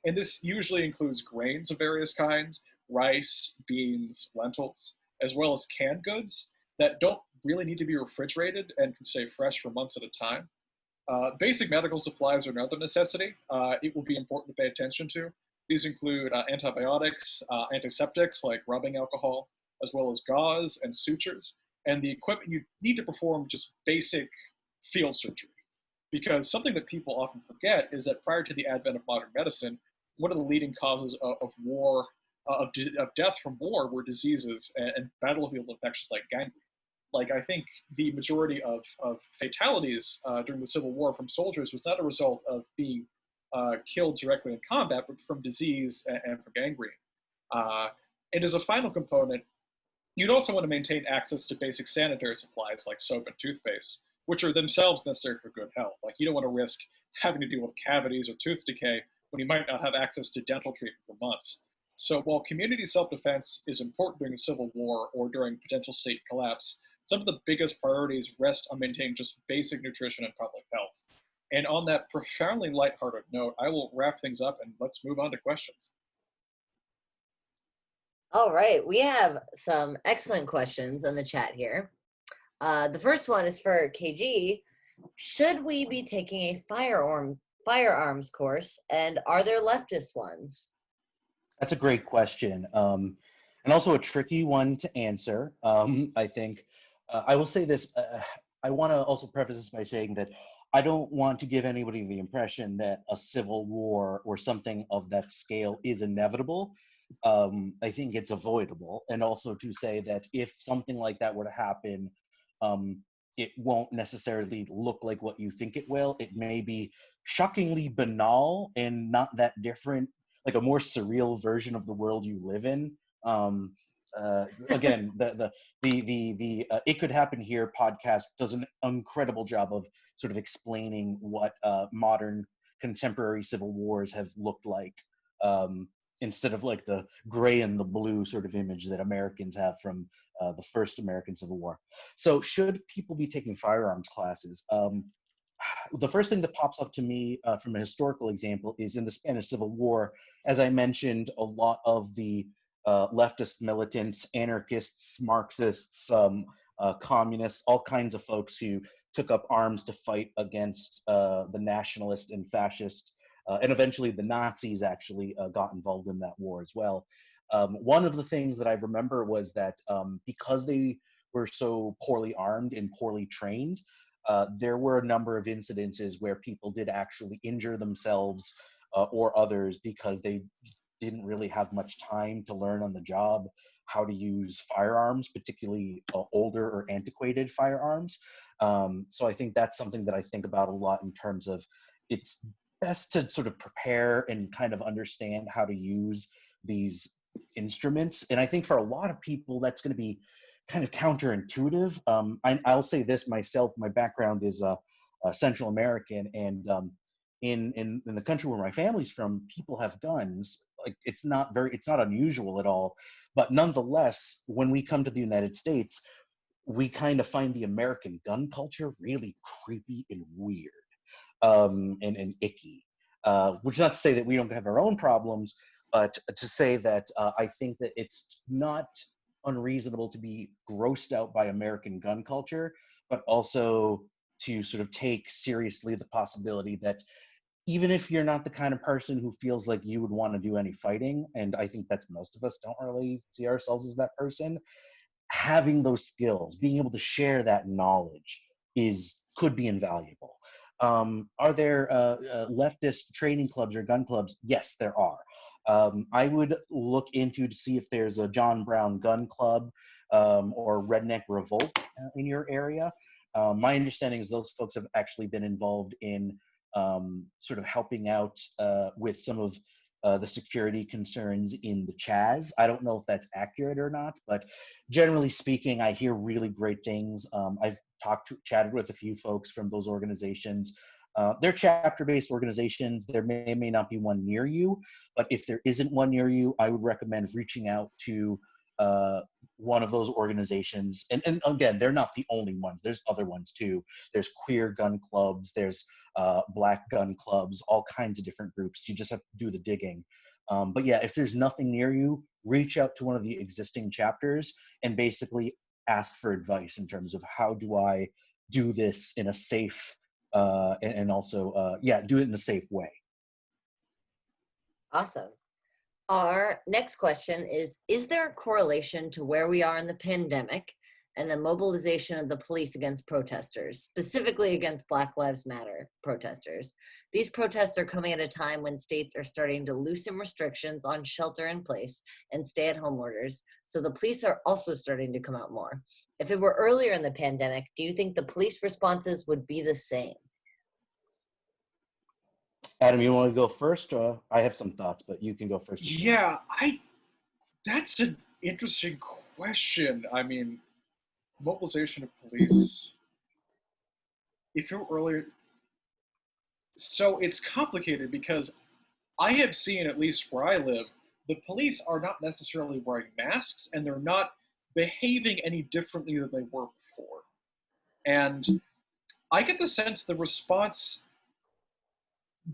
And this usually includes grains of various kinds, rice, beans, lentils, as well as canned goods that don't really need to be refrigerated and can stay fresh for months at a time. Basic medical supplies are another necessity. It will be important to pay attention to. These include antibiotics, antiseptics like rubbing alcohol, as well as gauze and sutures, and the equipment you need to perform just basic field surgery. Because something that people often forget is that prior to the advent of modern medicine, one of the leading causes of war, of death from war, were diseases and battlefield infections like gangrene. Like, I think the majority of fatalities during the Civil War from soldiers was not a result of being killed directly in combat, but from disease and from gangrene. And as a final component, you'd also want to maintain access to basic sanitary supplies like soap and toothpaste, which are themselves necessary for good health. Like, you don't want to risk having to deal with cavities or tooth decay when you might not have access to dental treatment for months. So while community self-defense is important during the Civil War or during potential state collapse, some of the biggest priorities rest on maintaining just basic nutrition and public health. And on that profoundly lighthearted note, I will wrap things up and let's move on to questions. All right, we have some excellent questions in the chat here. The first one is for KG. Should we be taking a firearms course, and are there leftist ones? That's a great question, and also a tricky one to answer. I think I will say this. I want to also preface this by saying that I don't want to give anybody the impression that a civil war or something of that scale is inevitable. I think it's avoidable, and also to say that if something like that were to happen, it won't necessarily look like what you think it will. It may be shockingly banal and not that different, like a more surreal version of the world you live in. Again, the It Could Happen Here podcast does an incredible job of sort of explaining what modern contemporary civil wars have looked like, instead of like the gray and the blue sort of image that Americans have from the first American Civil War. So should people be taking firearms classes? The first thing that pops up to me from a historical example is in the Spanish Civil War. As I mentioned, a lot of the leftist militants, anarchists, Marxists, communists, all kinds of folks who took up arms to fight against the nationalist and fascist, and eventually the Nazis actually got involved in that war as well. One of the things that I remember was that because they were so poorly armed and poorly trained, there were a number of incidences where people did actually injure themselves or others because they didn't really have much time to learn on the job how to use firearms, particularly older or antiquated firearms. So I think that's something that I think about a lot in terms of it's best to sort of prepare and kind of understand how to use these instruments. And I think for a lot of people, that's going to be kind of counterintuitive. I'll say this myself, my background is Central American, and in the country where my family's from, people have guns. Like it's not unusual at all. But nonetheless, when we come to the United States, we kind of find the American gun culture really creepy and weird, and icky. Which is not to say that we don't have our own problems, but to say that I think that it's not unreasonable to be grossed out by American gun culture, but also to sort of take seriously the possibility that even if you're not the kind of person who feels like you would want to do any fighting, and I think that's most of us don't really see ourselves as that person, having those skills, being able to share that knowledge could be invaluable. Are there leftist training clubs or gun clubs? Yes, there are. I would look into to see if there's a John Brown gun club or Redneck Revolt in your area. My understanding is those folks have actually been involved in sort of helping out with some of the security concerns in the Chaz. I don't know if that's accurate or not, but generally speaking, I hear really great things. I've chatted with a few folks from those organizations. They're chapter-based organizations. There may not be one near you, but if there isn't one near you, I would recommend reaching out to one of those organizations. And again, they're not the only ones. There's other ones too. There's queer gun clubs. There's black gun clubs, all kinds of different groups. You just have to do the digging. But yeah, if there's nothing near you, reach out to one of the existing chapters and basically ask for advice in terms of how do I do this in a safe and also do it in a safe way. Awesome. Our next question is there a correlation to where we are in the pandemic and the mobilization of the police against protesters, specifically against Black Lives Matter protesters? These protests are coming at a time when states are starting to loosen restrictions on shelter in place and stay-at-home orders, so the police are also starting to come out more. If it were earlier in the pandemic, do you think the police responses would be the same? Adam, you want to go first? I have some thoughts, but you can go first. Yeah, that's an interesting question. I mean, mobilization of police, if you're earlier, so it's complicated because I have seen, at least where I live, the police are not necessarily wearing masks and they're not behaving any differently than they were before. And I get the sense the response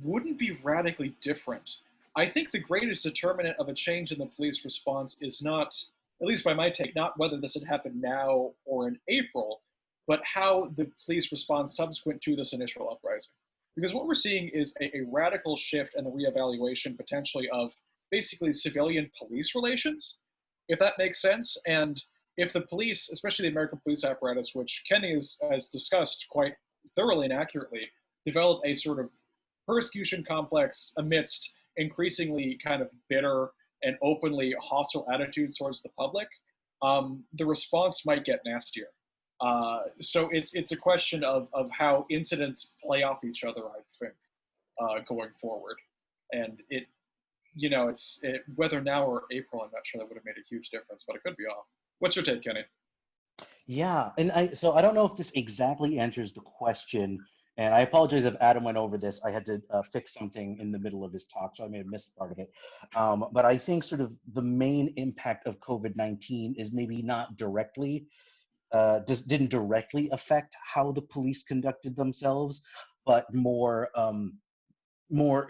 wouldn't be radically different. I think the greatest determinant of a change in the police response is not, at least by my take, not whether this had happened now or in April, but how the police respond subsequent to this initial uprising. Because what we're seeing is a radical shift and the reevaluation potentially of basically civilian-police relations, if that makes sense. And if the police, especially the American police apparatus, which Kenny has discussed quite thoroughly and accurately, develop a sort of persecution complex amidst increasingly kind of bitter and openly hostile attitudes towards the public, the response might get nastier. So it's a question of how incidents play off each other, I think, going forward. And whether now or April, I'm not sure that would have made a huge difference, but it could be off. What's your take, Kenny? Yeah, and so I don't know if this exactly answers the question. And I apologize if Adam went over this. I had to fix something in the middle of his talk, so I may have missed part of it. But I think sort of the main impact of COVID-19 is maybe not directly, didn't directly affect how the police conducted themselves, but more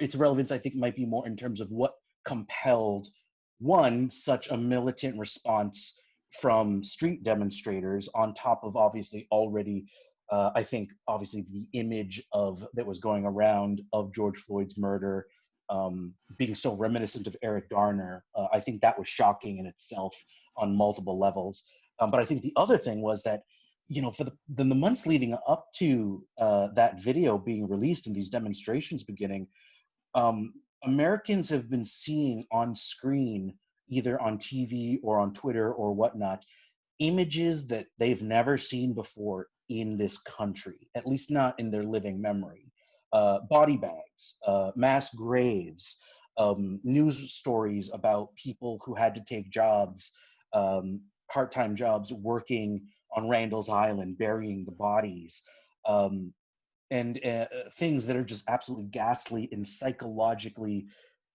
its relevance, I think, might be more in terms of what compelled, one, such a militant response from street demonstrators on top of obviously already I think obviously the image that was going around of George Floyd's murder being so reminiscent of Eric Garner, I think that was shocking in itself on multiple levels. But I think the other thing was that, for the months leading up to that video being released and these demonstrations beginning, Americans have been seeing on screen, either on TV or on Twitter or whatnot, images that they've never seen before in this country, at least not in their living memory. body bags, mass graves, news stories about people who had to take jobs, part-time jobs, working on Randall's Island, burying the bodies, and things that are just absolutely ghastly and psychologically.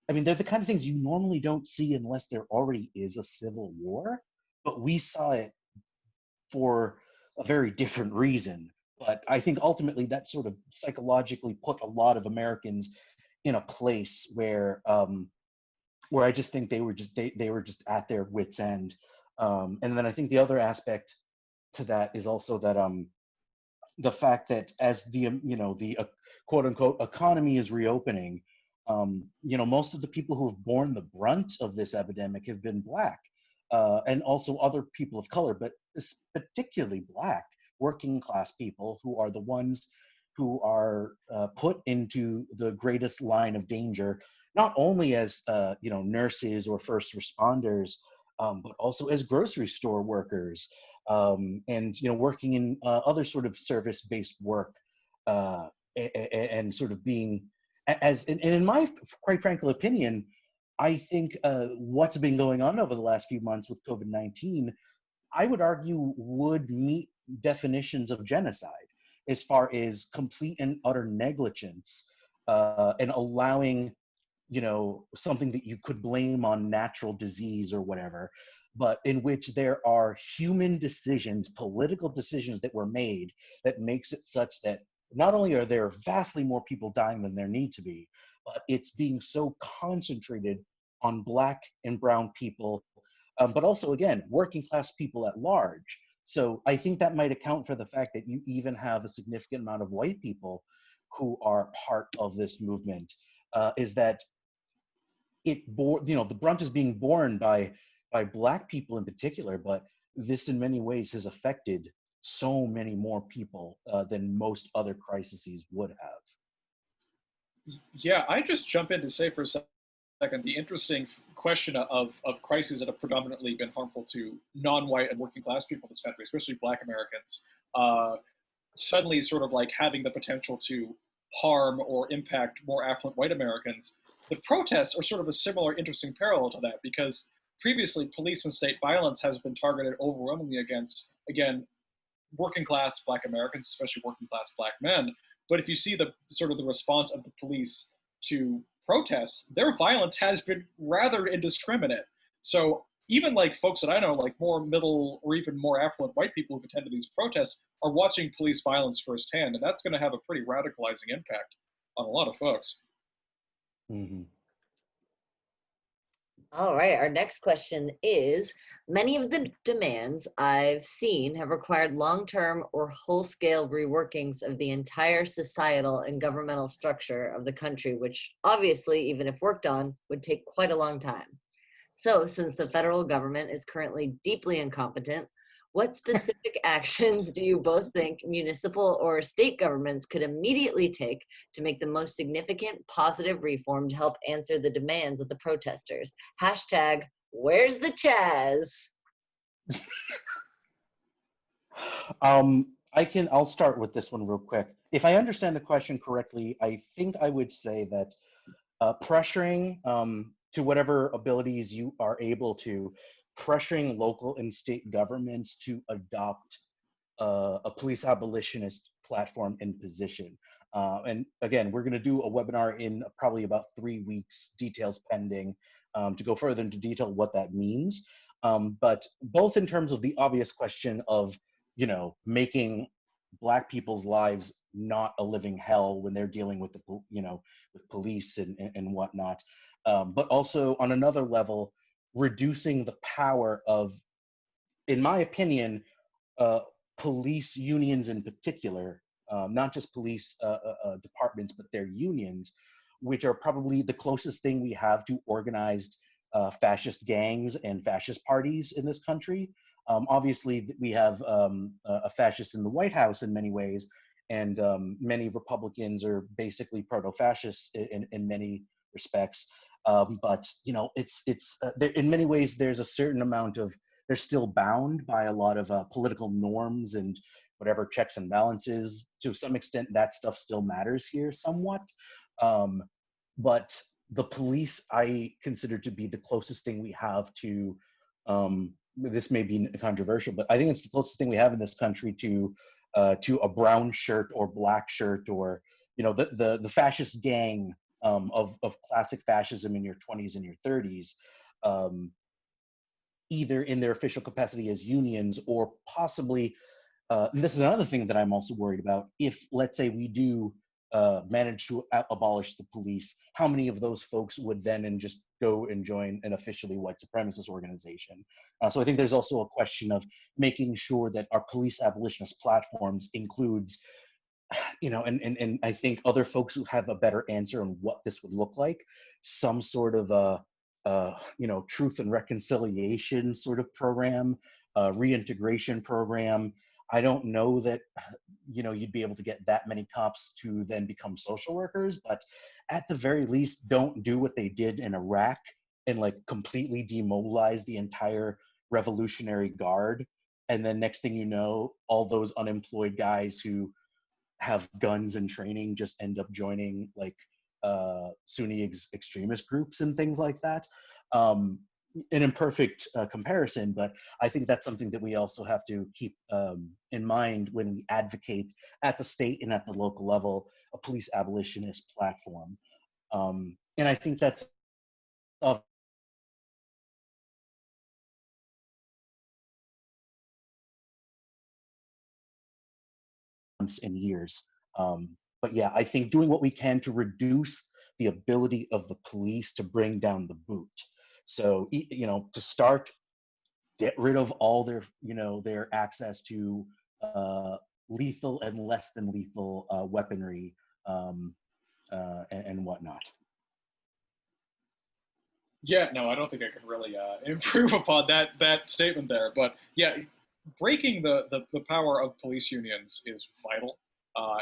I mean, they're the kind of things you normally don't see unless there already is a civil war, but we saw it for a very different reason. But I think ultimately that sort of psychologically put a lot of Americans in a place where I just think they were just at their wits' end. And then I think the other aspect to that is also that the fact that as the the quote unquote economy is reopening, most of the people who have borne the brunt of this epidemic have been Black, and also other people of color, but particularly Black working class people who are the ones who are put into the greatest line of danger, not only as nurses or first responders, but also as grocery store workers, and working in other sort of service-based work, and sort of being and in my quite frankly opinion, I think what's been going on over the last few months with COVID-19, I would argue would meet definitions of genocide as far as complete and utter negligence, and allowing something that you could blame on natural disease or whatever, but in which there are human decisions, political decisions that were made that makes it such that not only are there vastly more people dying than there need to be, but it's being so concentrated on Black and brown people, but also, again, working class people at large. So I think that might account for the fact that you even have a significant amount of white people who are part of this movement, is that the brunt is being borne by Black people in particular, but this in many ways has affected so many more people than most other crises would have. Yeah, I just jump in to say for a second the interesting question of crises that have predominantly been harmful to non-white and working class people in this country, especially Black Americans, suddenly sort of like having the potential to harm or impact more affluent white Americans. The protests are sort of a similar interesting parallel to that, because previously police and state violence has been targeted overwhelmingly against, again, working class Black Americans, especially working class Black men. But if you see the sort of the response of the police to protests, their violence has been rather indiscriminate. So even like folks that I know, like more middle or even more affluent white people who've attended these protests, are watching police violence firsthand, and that's going to have a pretty radicalizing impact on a lot of folks. Mm-hmm. All right, our next question is, many of the demands I've seen have required long-term or whole-scale reworkings of the entire societal and governmental structure of the country, which obviously, even if worked on, would take quite a long time. So, since the federal government is currently deeply incompetent, what specific actions do you both think municipal or state governments could immediately take to make the most significant positive reform to help answer the demands of the protesters? Hashtag, where's the Chaz? I'll start with this one real quick. If I understand the question correctly, I think I would say that pressuring, to whatever abilities you are able to, pressuring local and state governments to adopt a police abolitionist platform and position. And again, we're going to do a webinar in probably about 3 weeks, details pending, to go further into detail what that means. But both in terms of the obvious question of, making Black people's lives not a living hell when they're dealing with with police and whatnot, but also on another level, reducing the power of, in my opinion, police unions in particular, not just police departments, but their unions, which are probably the closest thing we have to organized fascist gangs and fascist parties in this country. Obviously, we have a fascist in the White House in many ways, and many Republicans are basically proto-fascists in many respects. But it's in many ways there's a certain amount of, they're still bound by a lot of political norms and whatever checks and balances. To some extent, that stuff still matters here somewhat. But the police, I consider to be the closest thing we have to, this may be controversial, but I think it's the closest thing we have in this country to a brown shirt or black shirt, or, you know, the fascist gang of classic fascism in your 20s and your 30s, either in their official capacity as unions, or possibly, and this is another thing that I'm also worried about, if, let's say, we do manage to abolish the police, how many of those folks would then and just go and join an officially white supremacist organization? So I think there's also a question of making sure that our police abolitionist platforms includes, you know, and I think other folks who have a better answer on what this would look like, some sort of you know, truth and reconciliation sort of program, reintegration program. I don't know that, you know, you'd be able to get that many cops to then become social workers, but at the very least, don't do what they did in Iraq and like completely demobilize the entire Revolutionary Guard. And then next thing you know, all those unemployed guys who have guns and training just end up joining like Sunni extremist groups and things like that. An imperfect comparison, but I think that's something that we also have to keep in mind when we advocate at the state and at the local level a police abolitionist platform. And I think that's months and years. But yeah, I think doing what we can to reduce the ability of the police to bring down the boot. So, you know, to start, get rid of all their, you know, their access to lethal and less than lethal weaponry and whatnot. Yeah, no, I don't think I could really improve upon that statement there. But yeah, breaking the power of police unions is vital,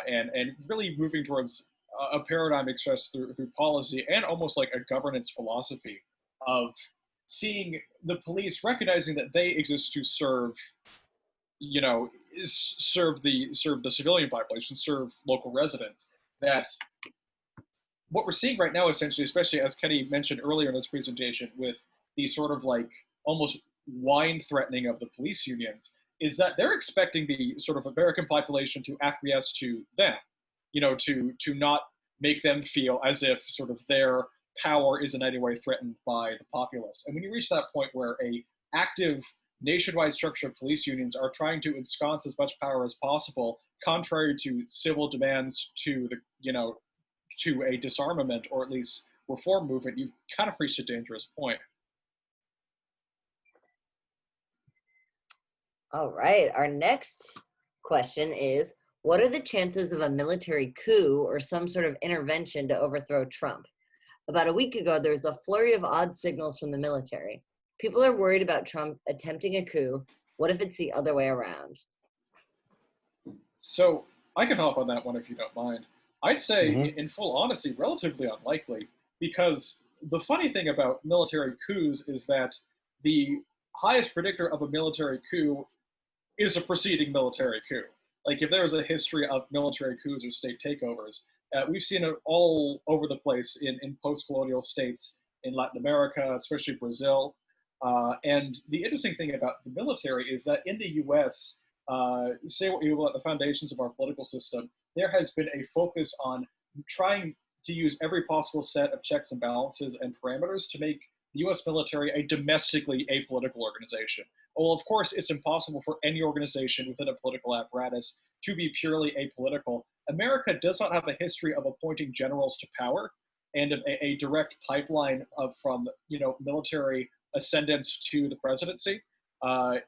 and really moving towards a paradigm expressed through policy and almost like a governance philosophy of seeing the police, recognizing that they exist to serve, you know, serve the civilian population, serve local residents. That what we're seeing right now, essentially, especially as Kenny mentioned earlier in his presentation, with the sort of like almost wine threatening of the police unions, is that they're expecting the sort of American population to acquiesce to them, you know, to not make them feel as if sort of their power is in any way threatened by the populace. And when you reach that point where a active nationwide structure of police unions are trying to ensconce as much power as possible, contrary to civil demands to the, you know, to a disarmament or at least reform movement, you've kind of reached a dangerous point. All right, our next question is, what are the chances of a military coup or some sort of intervention to overthrow Trump? About a week ago, there was a flurry of odd signals from the military. People are worried about Trump attempting a coup. What if it's the other way around? So I can hop on that one if you don't mind. I'd say, in full honesty, relatively unlikely, because the funny thing about military coups is that the highest predictor of a military coup is a preceding military coup. Like, if there was a history of military coups or state takeovers, we've seen it all over the place in post-colonial states in Latin America, especially Brazil. And the interesting thing about the military is that in the US, say what you will about the foundations of our political system, there has been a focus on trying to use every possible set of checks and balances and parameters to make the US military a domestically apolitical organization. Well, of course, it's impossible for any organization within a political apparatus to be purely apolitical. America does not have a history of appointing generals to power and a direct pipeline from, you know, military ascendance to the presidency.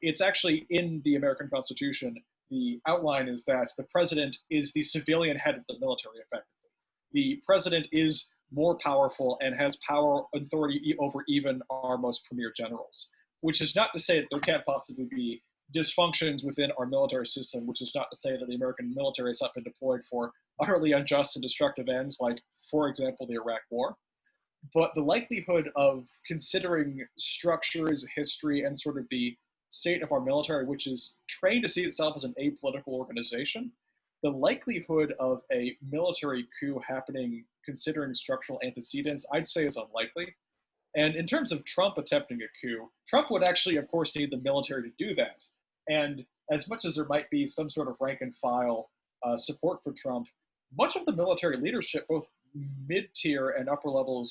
It's actually in the American Constitution. The outline is that the president is the civilian head of the military, effectively. The president is more powerful and has power authority over even our most premier generals, which is not to say that there can't possibly be dysfunctions within our military system, which is not to say that the American military has not been deployed for utterly unjust and destructive ends, like, for example, the Iraq War. But the likelihood of considering structures, history, and sort of the state of our military, which is trained to see itself as an apolitical organization, the likelihood of a military coup happening considering structural antecedents, I'd say, is unlikely. And in terms of Trump attempting a coup, Trump would actually, of course, need the military to do that. And as much as there might be some sort of rank and file support for Trump, much of the military leadership, both mid-tier and upper level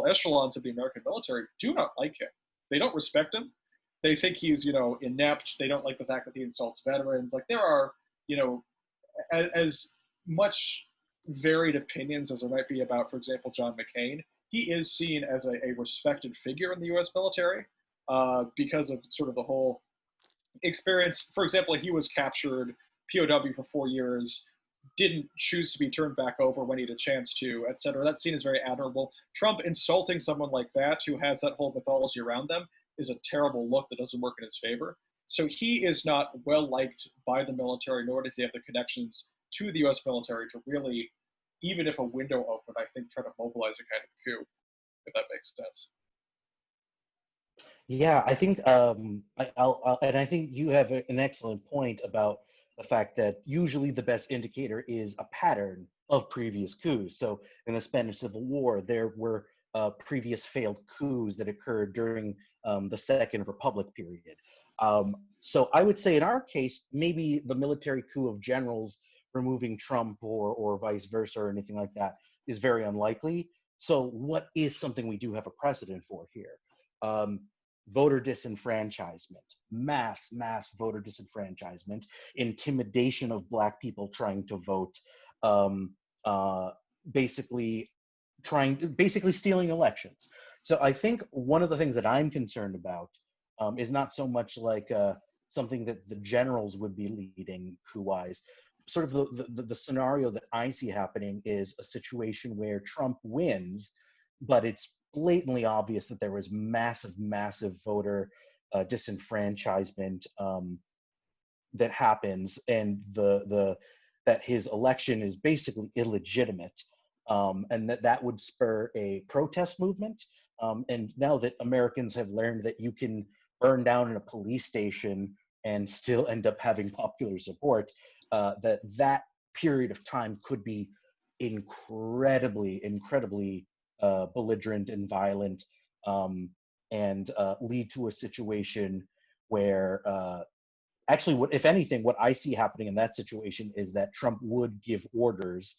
echelons of the American military, do not like him. They don't respect him. They think he's, inept. They don't like the fact that he insults veterans. Like, there are, as much varied opinions as there might be about, for example, John McCain. He is seen as a respected figure in the U.S. military because of sort of the whole experience. For example, he was captured POW for 4 years, didn't choose to be turned back over when he had a chance to, et cetera. That scene is very admirable. Trump insulting someone like that, who has that whole mythology around them, is a terrible look that doesn't work in his favor. So he is not well liked by the military, nor does he have the connections to the U.S. military to really, even if a window opened, I think try to mobilize a kind of coup, if that makes sense. Yeah, I think, and I think you have an excellent point about the fact that usually the best indicator is a pattern of previous coups. So in the Spanish Civil War, there were previous failed coups that occurred during the Second Republic period. So I would say in our case, maybe the military coup of generals removing Trump or vice versa or anything like that is very unlikely. So what is something we do have a precedent for here? Voter disenfranchisement, mass voter disenfranchisement, intimidation of Black people trying to vote, basically stealing elections. So I think one of the things that I'm concerned about is not so much like something that the generals would be leading coup-wise. Sort of the scenario that I see happening is a situation where Trump wins, but it's blatantly obvious that there was massive voter disenfranchisement that happens, and that his election is basically illegitimate, and that would spur a protest movement. And now that Americans have learned that you can burn down in a police station and still end up having popular support, that period of time could be incredibly belligerent and violent, and lead to a situation where actually, if anything, what I see happening in that situation is that Trump would give orders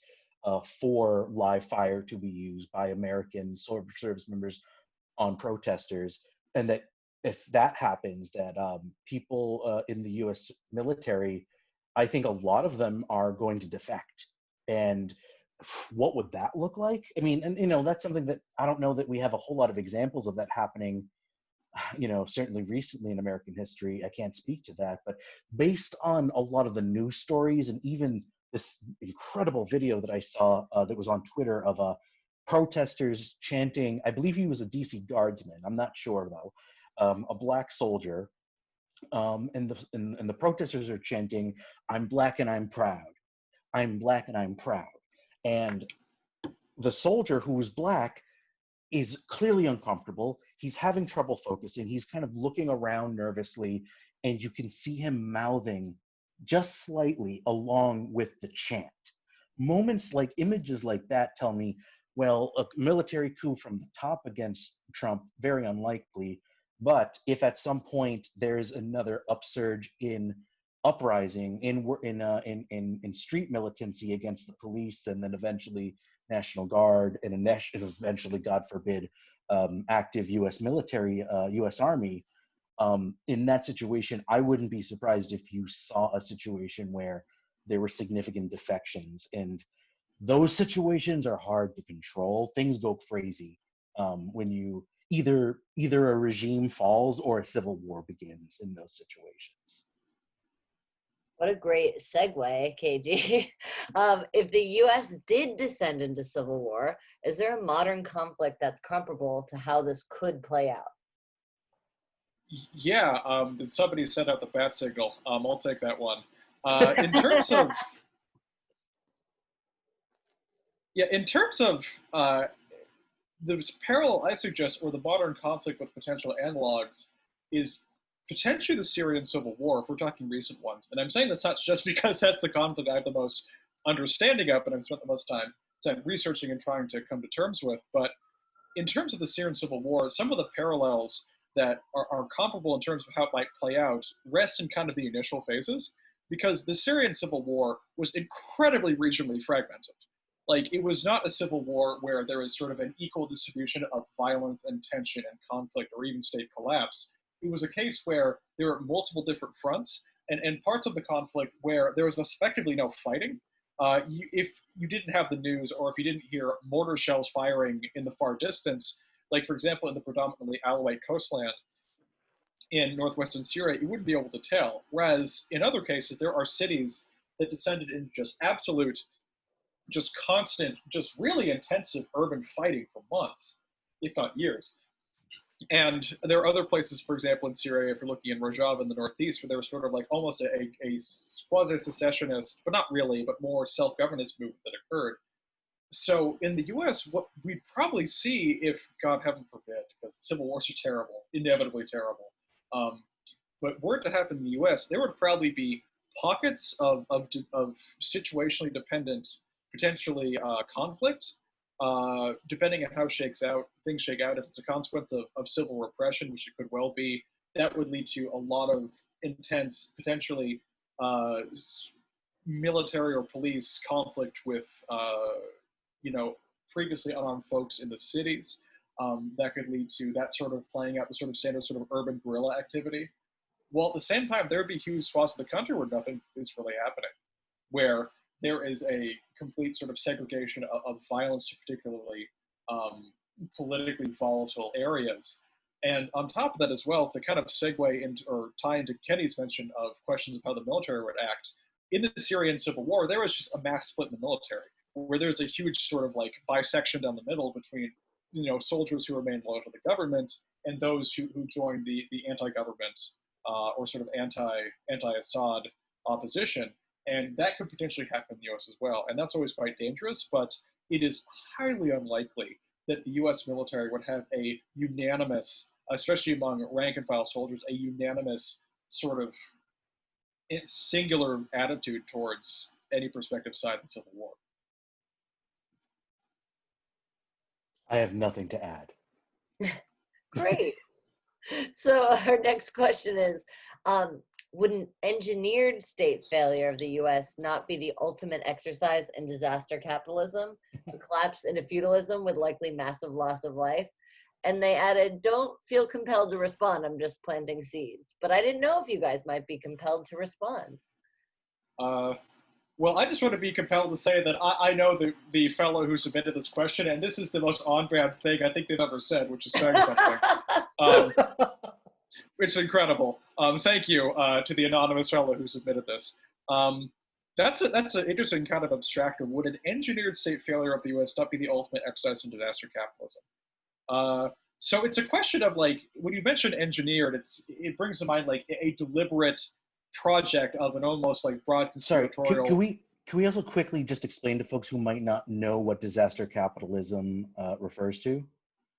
for live fire to be used by American service members on protesters, and that if that happens, that people in the U.S. military, I think a lot of them are going to defect. And what would that look like? I mean, and that's something that I don't know that we have a whole lot of examples of that happening, certainly recently in American history. I can't speak to that, but based on a lot of the news stories and even this incredible video that I saw that was on Twitter of protesters chanting, I believe he was a DC guardsman, I'm not sure though, a Black soldier, and the protesters are chanting, "I'm Black and I'm proud. I'm Black and I'm proud." And the soldier who was Black is clearly uncomfortable. He's having trouble focusing. He's kind of looking around nervously, and you can see him mouthing just slightly along with the chant. Images like that tell me, well, a military coup from the top against Trump, very unlikely. But if at some point there's another upsurge in uprising, in street militancy against the police, and then eventually National Guard, and eventually, God forbid, active U.S. military, U.S. Army, in that situation, I wouldn't be surprised if you saw a situation where there were significant defections. And those situations are hard to control. Things go crazy when you either a regime falls or a civil war begins in those situations. What a great segue, KG. If the U.S. did descend into civil war, is there a modern conflict that's comparable to how this could play out? Yeah, did somebody send out the bat signal? I'll take that one. In terms of, the parallel I suggest, or the modern conflict with potential analogs, is potentially the Syrian Civil War, if we're talking recent ones. And I'm saying this not just because that's the conflict I have the most understanding of and I've spent the most time researching and trying to come to terms with, but in terms of the Syrian Civil War, some of the parallels that are comparable in terms of how it might play out rest in kind of the initial phases, because the Syrian Civil War was incredibly regionally fragmented. Like, it was not a civil war where there was sort of an equal distribution of violence and tension and conflict or even state collapse. It was a case where there were multiple different fronts and parts of the conflict where there was effectively no fighting. If you didn't have the news or if you didn't hear mortar shells firing in the far distance, like, for example, in the predominantly Alawite coastland in northwestern Syria, you wouldn't be able to tell. Whereas in other cases, there are cities that descended into just absolute, just constant, just really intensive urban fighting for months, if not years. And there are other places, for example, in Syria, if you're looking in Rojava in the northeast, where there was sort of like almost a quasi-secessionist, but not really, but more self-governance movement that occurred. So in the US, what we'd probably see, if God heaven forbid, because civil wars are terrible, inevitably terrible, but were it to happen in the US, there would probably be pockets of situationally dependent, potentially conflict, depending on how things shake out. If it's a consequence of civil repression, which it could well be, that would lead to a lot of intense, potentially military or police conflict with, previously unarmed folks in the cities. That could lead to that sort of playing out the sort of standard sort of urban guerrilla activity. While at the same time, there would be huge swaths of the country where nothing is really happening, where there is a complete sort of segregation of violence to particularly politically volatile areas. And on top of that as well, to kind of segue into or tie into Kenny's mention of questions of how the military would act, in the Syrian Civil War, there was just a mass split in the military, where there's a huge sort of like bisection down the middle between, soldiers who remained loyal to the government and those who joined the anti-government or sort of anti-Assad opposition. And that could potentially happen in the US as well. And that's always quite dangerous, but it is highly unlikely that the US military would have a unanimous, especially among rank and file soldiers, a unanimous sort of singular attitude towards any prospective side in the Civil War. I have nothing to add. Great. So our next question is, would an engineered state failure of the US not be the ultimate exercise in disaster capitalism? A collapse into feudalism with likely massive loss of life? And they added, don't feel compelled to respond, I'm just planting seeds. But I didn't know if you guys might be compelled to respond. Well, I just want to be compelled to say that I know the fellow who submitted this question, and this is the most on-brand thing I think they've ever said, which is saying something. It's incredible. Thank you to the anonymous fellow who submitted this. That's an interesting kind of abstractor. Would an engineered state failure of the U.S. not be the ultimate exercise in disaster capitalism? So it's a question of, like, when you mention engineered, it brings to mind like a deliberate project of an almost like broad conspiratorial. Sorry, can we also quickly just explain to folks who might not know what disaster capitalism refers to?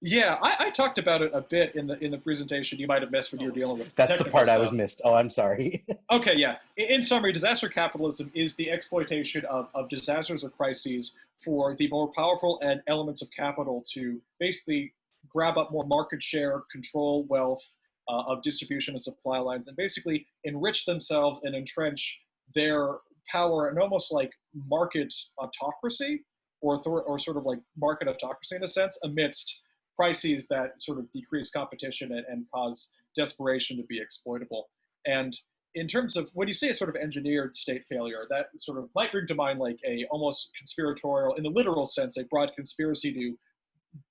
Yeah, I talked about it a bit in the presentation. You might have missed when you were dealing with that's the part stuff. I was missed. Oh, I'm sorry. Okay, yeah. In summary, disaster capitalism is the exploitation of disasters or crises for the more powerful and elements of capital to basically grab up more market share, control wealth of distribution and supply lines, and basically enrich themselves and entrench their power and almost like market autocracy or sort of like market autocracy in a sense amidst crises that sort of decrease competition and cause desperation to be exploitable. And in terms of, when you say a sort of engineered state failure, that sort of might bring to mind like a almost conspiratorial, in the literal sense, a broad conspiracy to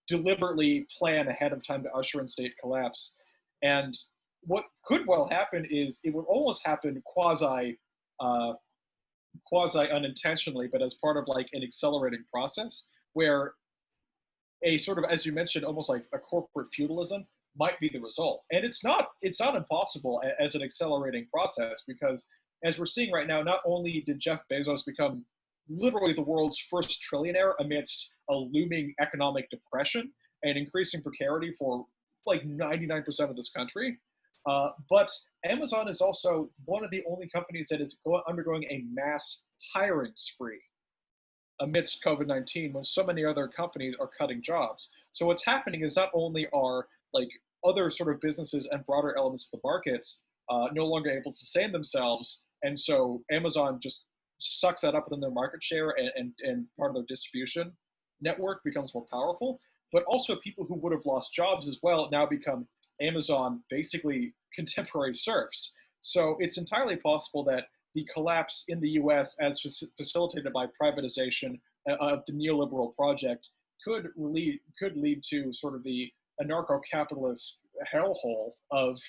deliberately plan ahead of time to usher in state collapse. And what could well happen is it would almost happen quasi unintentionally, but as part of like an accelerating process where a sort of, as you mentioned, almost like a corporate feudalism might be the result. And it's not impossible as an accelerating process, because as we're seeing right now, not only did Jeff Bezos become literally the world's first trillionaire amidst a looming economic depression and increasing precarity for like 99% of this country, But Amazon is also one of the only companies that is undergoing a mass hiring spree amidst COVID-19 when so many other companies are cutting jobs. So what's happening is not only are like other sort of businesses and broader elements of the markets no longer able to sustain themselves, and so Amazon just sucks that up within their market share, and part of their distribution network becomes more powerful, but also people who would have lost jobs as well now become Amazon basically contemporary serfs. So it's entirely possible that the collapse in the US as facilitated by privatization of the neoliberal project could lead to sort of the anarcho-capitalist hellhole of,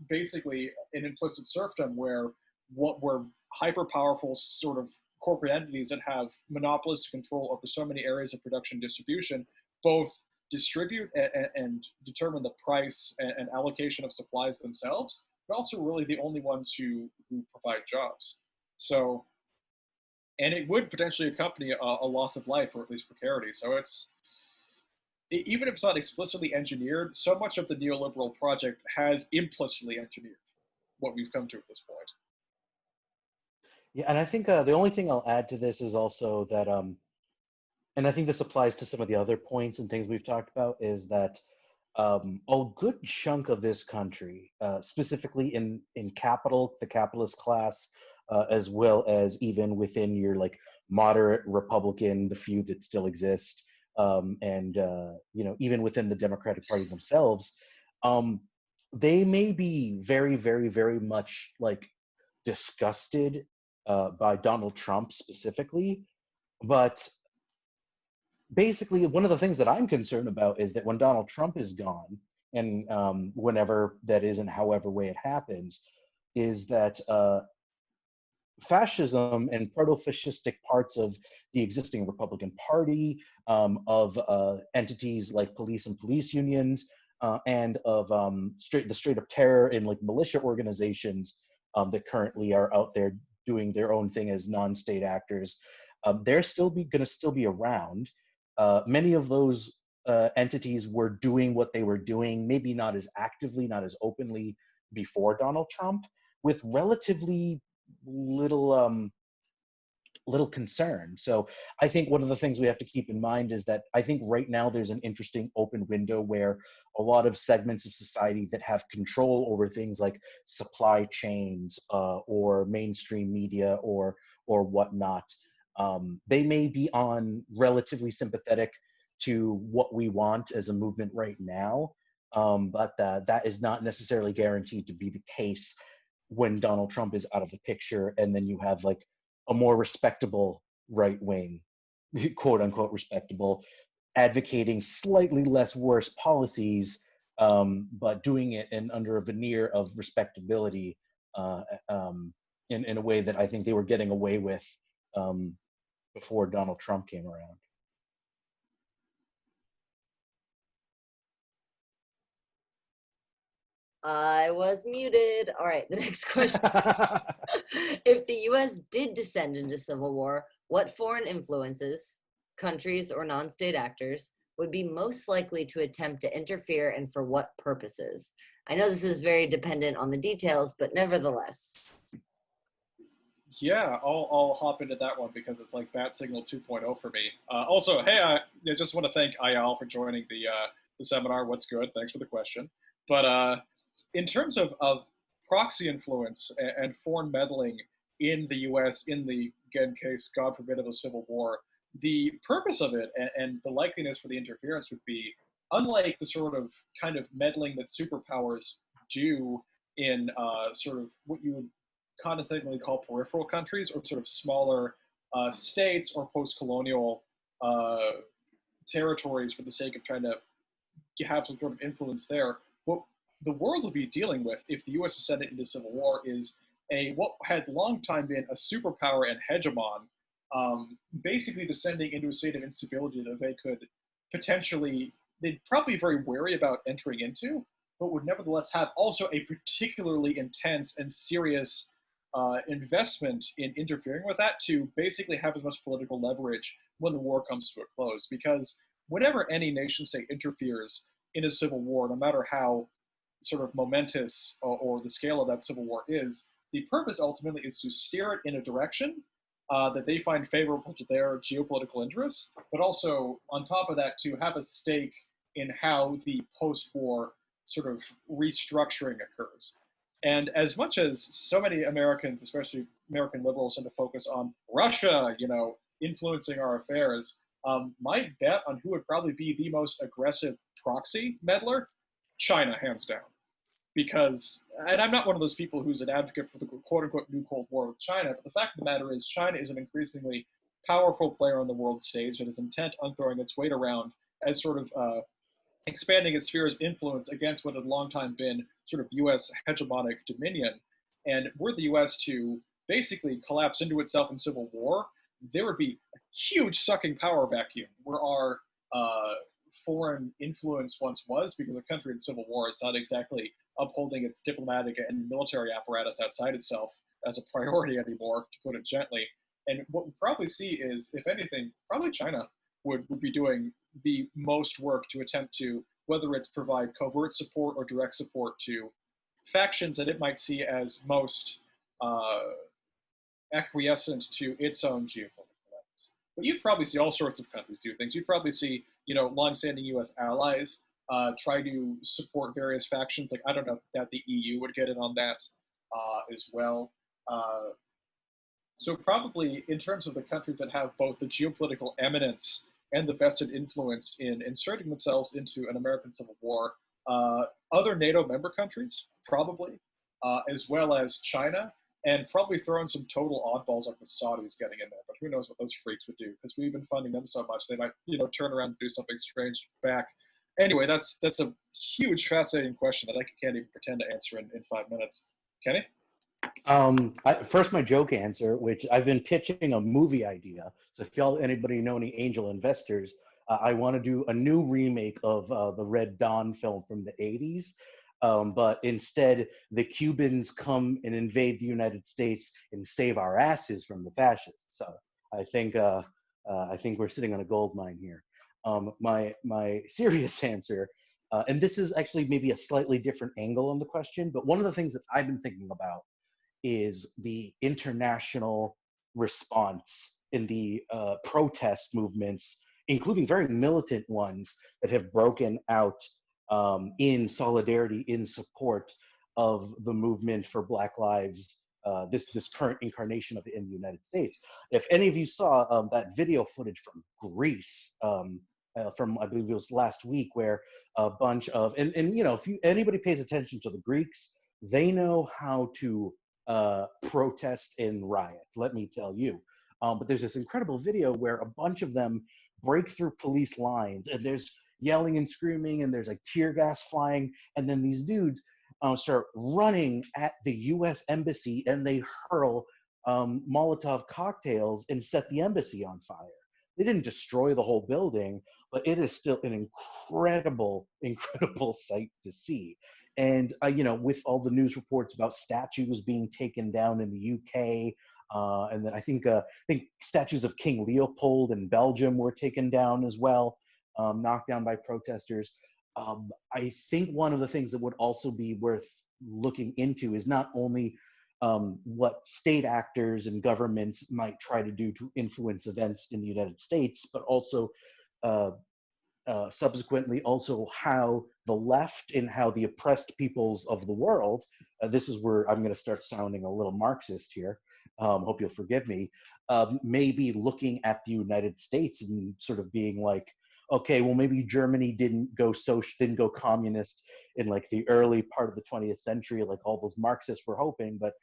basically an implicit serfdom where what were hyper-powerful sort of corporate entities that have monopolistic control over so many areas of production and distribution both distribute and determine the price and allocation of supplies themselves, but also really the only ones who provide jobs. So, and it would potentially accompany a loss of life or at least precarity. So even if it's not explicitly engineered, so much of the neoliberal project has implicitly engineered what we've come to at this point. Yeah, and I think the only thing I'll add to this is also that, and I think this applies to some of the other points and things we've talked about, is that a good chunk of this country, specifically in capital, the capitalist class, as well as even within your like moderate Republican, the few that still exist, and even within the Democratic Party themselves, they may be very, very, very much like disgusted by Donald Trump specifically, but basically, one of the things that I'm concerned about is that when Donald Trump is gone, and whenever that is and however way it happens, is that fascism and proto-fascistic parts of the existing Republican Party, of entities like police and police unions, and of the straight up terror in like militia organizations that currently are out there doing their own thing as non-state actors, they're going to still be around. Many of those entities were doing what they were doing, maybe not as actively, not as openly before Donald Trump, with relatively little concern. So I think one of the things we have to keep in mind is that I think right now there's an interesting open window where a lot of segments of society that have control over things like supply chains or mainstream media or whatnot, they may be on relatively sympathetic to what we want as a movement right now, but that is not necessarily guaranteed to be the case when Donald Trump is out of the picture, and then you have like a more respectable right wing, quote unquote respectable, advocating slightly less worse policies, but doing it under a veneer of respectability, in a way that I think they were getting away with before Donald Trump came around. I was muted. All right, the next question. If the US did descend into civil war, what foreign influences, countries or non-state actors, would be most likely to attempt to interfere, and for what purposes? I know this is very dependent on the details, but nevertheless. Yeah, I'll hop into that one because it's like Bat Signal 2.0 for me. Also, hey, I just want to thank Ayal for joining the seminar. What's good? Thanks for the question. But in terms of proxy influence and foreign meddling in the U.S. in the, again, case, God forbid, of a civil war, the purpose of it and the likeliness for the interference would be, unlike the sort of kind of meddling that superpowers do in sort of what you would condescendingly call peripheral countries or sort of smaller states or post-colonial territories for the sake of trying to have some sort of influence there. What the world will be dealing with if the U.S. ascended into civil war is what had long time been a superpower and hegemon, basically descending into a state of instability that they could potentially, they'd probably be very wary about entering into, but would nevertheless have also a particularly intense and serious investment in interfering with that to basically have as much political leverage when the war comes to a close. Because whenever any nation state interferes in a civil war, no matter how sort of momentous or the scale of that civil war is, the purpose ultimately is to steer it in a direction that they find favorable to their geopolitical interests, but also on top of that to have a stake in how the post-war sort of restructuring occurs. And as much as so many Americans, especially American liberals, tend to focus on Russia, influencing our affairs, my bet on who would probably be the most aggressive proxy meddler, China, hands down. Because, and I'm not one of those people who's an advocate for the quote-unquote new Cold War with China, but the fact of the matter is China is an increasingly powerful player on the world stage that is intent on throwing its weight around as sort of expanding its sphere of influence against what had long time been sort of U.S. hegemonic dominion. And were the U.S. to basically collapse into itself in civil war, there would be a huge sucking power vacuum where our foreign influence once was, because a country in civil war is not exactly upholding its diplomatic and military apparatus outside itself as a priority anymore, to put it gently. And what we probably see is, if anything, probably China would be doing the most work to attempt to, whether it's provide covert support or direct support to factions that it might see as most acquiescent to its own geopolitical ends. But you'd probably see all sorts of countries do things. You'd probably see, longstanding U.S. allies try to support various factions. Like, I don't know that the EU would get in on that as well. So probably in terms of the countries that have both the geopolitical eminence and the vested influence in inserting themselves into an American Civil War, other NATO member countries, probably, as well as China, and probably throwing some total oddballs like the Saudis getting in there. But who knows what those freaks would do, because we've been funding them so much, they might, turn around and do something strange back. Anyway, that's a huge, fascinating question that I can't even pretend to answer in 5 minutes. Kenny? First, my joke answer, which I've been pitching a movie idea. So if anybody know any angel investors, I want to do a new remake of the Red Dawn film from the 80s. But instead, the Cubans come and invade the United States and save our asses from the fascists. So I think we're sitting on a gold mine here. My serious answer, and this is actually maybe a slightly different angle on the question, but one of the things that I've been thinking about is the international response in the protest movements, including very militant ones that have broken out in solidarity, in support of the movement for Black Lives, this current incarnation of it in the United States. If any of you saw that video footage from Greece, from I believe it was last week, where a bunch of, and if anybody pays attention to the Greeks, they know how to protest and riot, let me tell you. But there's this incredible video where a bunch of them break through police lines, and there's yelling and screaming, and there's like tear gas flying, and then these dudes start running at the U.S. embassy, and they hurl Molotov cocktails and set the embassy on fire. They didn't destroy the whole building, but it is still an incredible sight to see. And with all the news reports about statues being taken down in the UK, and then I think statues of King Leopold in Belgium were taken down as well, knocked down by protesters. I think one of the things that would also be worth looking into is not only what state actors and governments might try to do to influence events in the United States, but also subsequently also how the left and how the oppressed peoples of the world, this is where I'm going to start sounding a little Marxist here, hope you'll forgive me, maybe looking at the United States and sort of being like, okay, well, maybe Germany didn't go communist in like the early part of the 20th century, like all those Marxists were hoping, but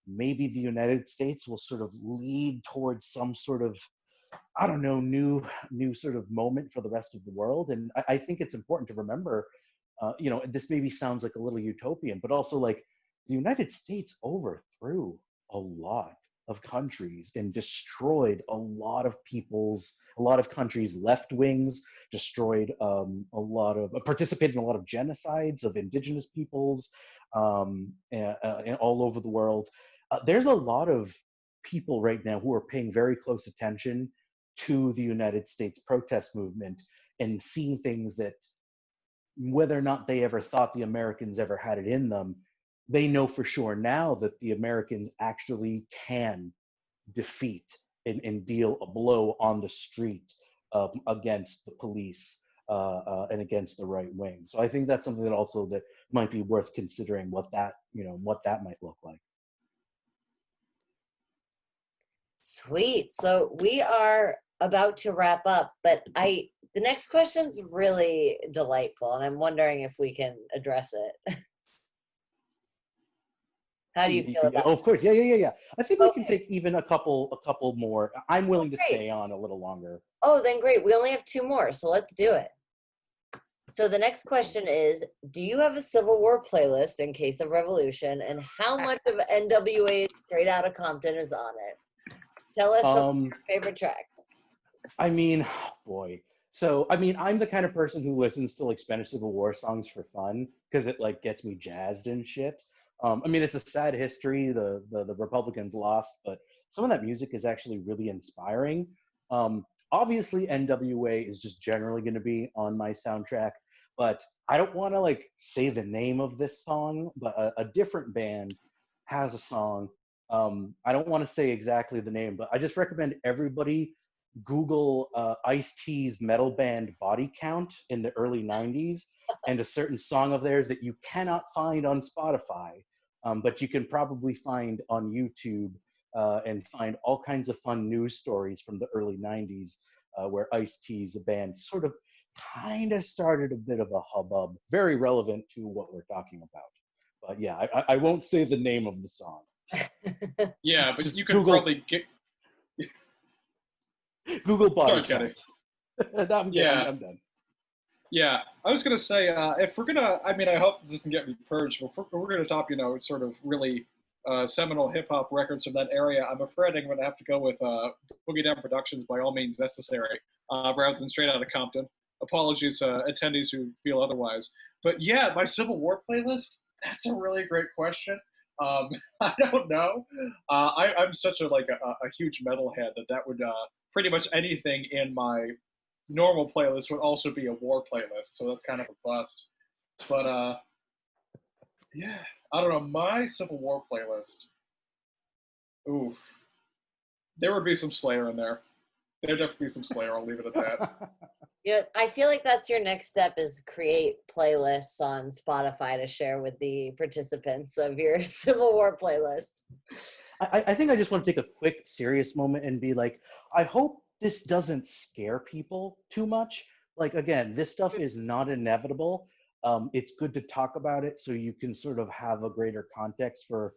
maybe the United States will sort of lead towards some sort of, I don't know, new sort of moment for the rest of the world. And I think it's important to remember, this maybe sounds like a little utopian, but also like the United States overthrew a lot of countries and destroyed a lot of countries' left wings, destroyed participated in a lot of genocides of indigenous peoples and all over the world. There's a lot of people right now who are paying very close attention to the United States protest movement and seeing things that whether or not they ever thought the Americans ever had it in them, they know for sure now that the Americans actually can defeat and deal a blow on the street against the police and against the right wing. So I think that's something that also that might be worth considering what that, what that might look like. Sweet. So we are about to wrap up, but the next question's really delightful, and I'm wondering if we can address it. How do you feel about Oh, of course. Yeah. I think we can Okay. take even a couple more. I'm willing to Great. stay on a little longer. Oh, then great. We only have 2 more, so let's do it. So the next question is, do you have a Civil War playlist in case of revolution, and how much of NWA's Straight Outta Compton is on it? Tell us some of your favorite tracks. I mean, boy. So, I mean, I'm the kind of person who listens to like Spanish Civil War songs for fun because it like gets me jazzed and shit. I mean, it's a sad history. The Republicans lost, but some of that music is actually really inspiring. Obviously, NWA is just generally going to be on my soundtrack, but I don't want to like say the name of this song, but a different band has a song. I don't want to say exactly the name, but I just recommend everybody Google Ice-T's metal band Body Count in the early 90s and a certain song of theirs that you cannot find on Spotify, but you can probably find on YouTube and find all kinds of fun news stories from the early 90s where Ice-T's band sort of kind of started a bit of a hubbub, very relevant to what we're talking about. But yeah, I won't say the name of the song. Yeah, but Just you can Google, probably get. Google Body Sorry, Kenny. Count. I'm done. Yeah, I was gonna say if we're gonna, I mean, I hope this doesn't get me purged, but if we're gonna talk, sort of really seminal hip hop records from that area, I'm afraid I'm gonna have to go with Boogie Down Productions, By All Means Necessary, rather than Straight Outta Compton. Apologies, attendees who feel otherwise. But yeah, my Civil War playlist. That's a really great question. I don't know. I'm such a huge metalhead that would pretty much anything in my normal playlist would also be a war playlist, so that's kind of a bust. But yeah, I don't know. My Civil War playlist. Oof, there would be some Slayer in there. There'd definitely be some Slayer. I'll leave it at that. Yeah, I feel like that's your next step is create playlists on Spotify to share with the participants of your Civil War playlist. I think I just want to take a quick serious moment and be like, I hope this doesn't scare people too much. Like, again, this stuff is not inevitable. It's good to talk about it so you can sort of have a greater context for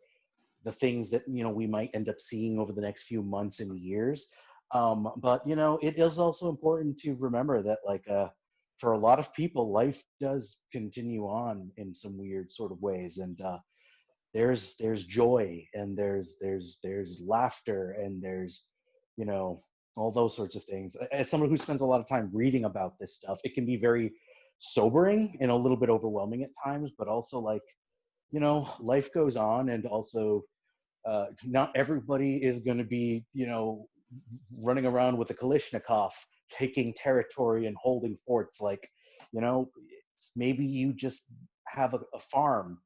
the things that, we might end up seeing over the next few months and years. But, it is also important to remember that, like, for a lot of people, life does continue on in some weird sort of ways. And there's joy and there's laughter and there's, all those sorts of things. As someone who spends a lot of time reading about this stuff, it can be very sobering and a little bit overwhelming at times, but also like, life goes on, and also not everybody is going to be, running around with a Kalashnikov, taking territory and holding forts. Like, maybe you just have a farm,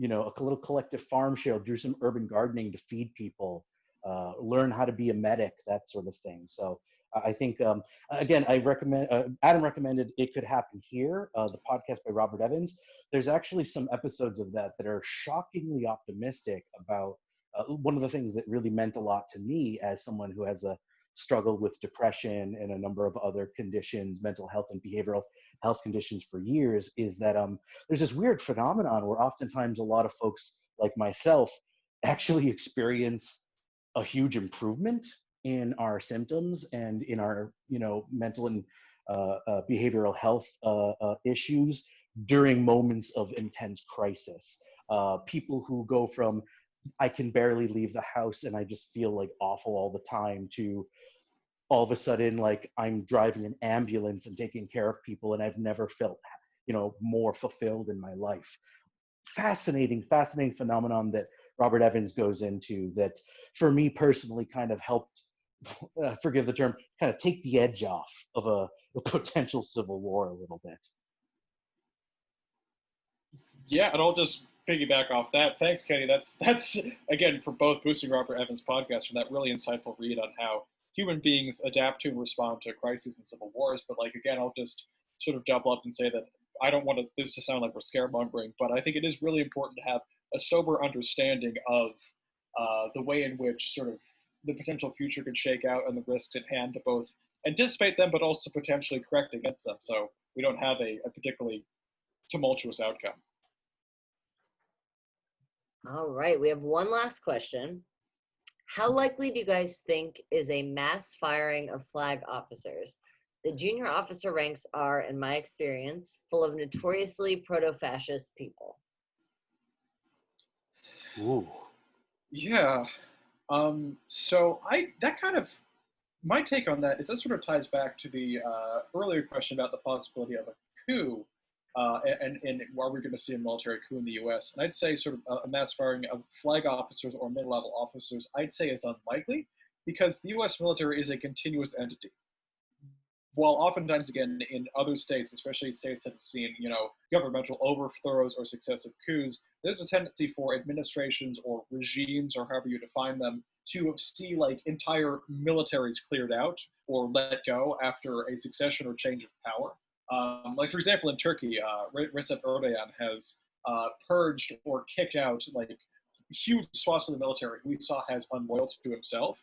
a little collective farm share, do some urban gardening to feed people, learn how to be a medic, that sort of thing. So I think, again, I recommend, Adam recommended It Could Happen Here, the podcast by Robert Evans. There's actually some episodes of that are shockingly optimistic about one of the things that really meant a lot to me as someone who has struggled with depression and a number of other conditions, mental health and behavioral health conditions for years, is that there's this weird phenomenon where oftentimes a lot of folks like myself actually experience a huge improvement in our symptoms and in our, mental and behavioral health issues during moments of intense crisis. People who go from, I can barely leave the house and I just feel like awful all the time, to all of a sudden, like, I'm driving an ambulance and taking care of people and I've never felt, more fulfilled in my life. Fascinating phenomenon that Robert Evans goes into, that for me personally kind of helped, forgive the term, kind of take the edge off of a potential civil war a little bit. Yeah, and I'll just piggyback off that. Thanks, Kenny. That's again for both boosting Robert Evans' podcast and that really insightful read on how human beings adapt to and respond to crises and civil wars. But like again, I'll just sort of double up and say that I don't want this to sound like we're scaremongering, but I think it is really important to have a sober understanding of the way in which sort of the potential future could shake out and the risks at hand to both anticipate them, but also potentially correct against them, so we don't have a particularly tumultuous outcome. All right, we have one last question. How likely do you guys think is a mass firing of flag officers? The junior officer ranks are, in my experience, full of notoriously proto-fascist people. Ooh. Yeah. So that kind of my take on that is that sort of ties back to the earlier question about the possibility of a coup, and are we going to see a military coup in the U.S.? And I'd say sort of a mass firing of flag officers or mid-level officers, I'd say is unlikely because the U.S. military is a continuous entity. While oftentimes, again, in other states, especially states that have seen, governmental overthrows or successive coups, there's a tendency for administrations or regimes, or however you define them, to see like entire militaries cleared out or let go after a succession or change of power. Like for example, in Turkey, Recep Erdogan has purged or kicked out like huge swaths of the military who we saw as unloyal to himself.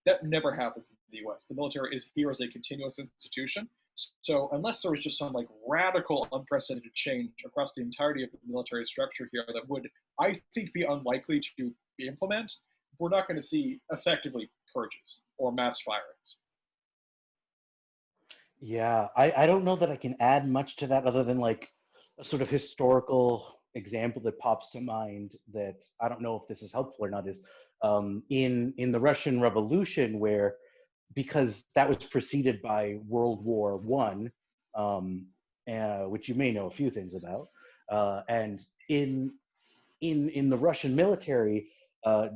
That never happens in the U.S. The military is here as a continuous institution. So unless there was just some like radical, unprecedented change across the entirety of the military structure here that would, I think, be unlikely to implement, we're not going to see effectively purges or mass firings. Yeah, I don't know that I can add much to that other than like a sort of historical example that pops to mind that I don't know if this is helpful or not is in the Russian Revolution, where because that was preceded by World War One, which you may know a few things about, and in the Russian military,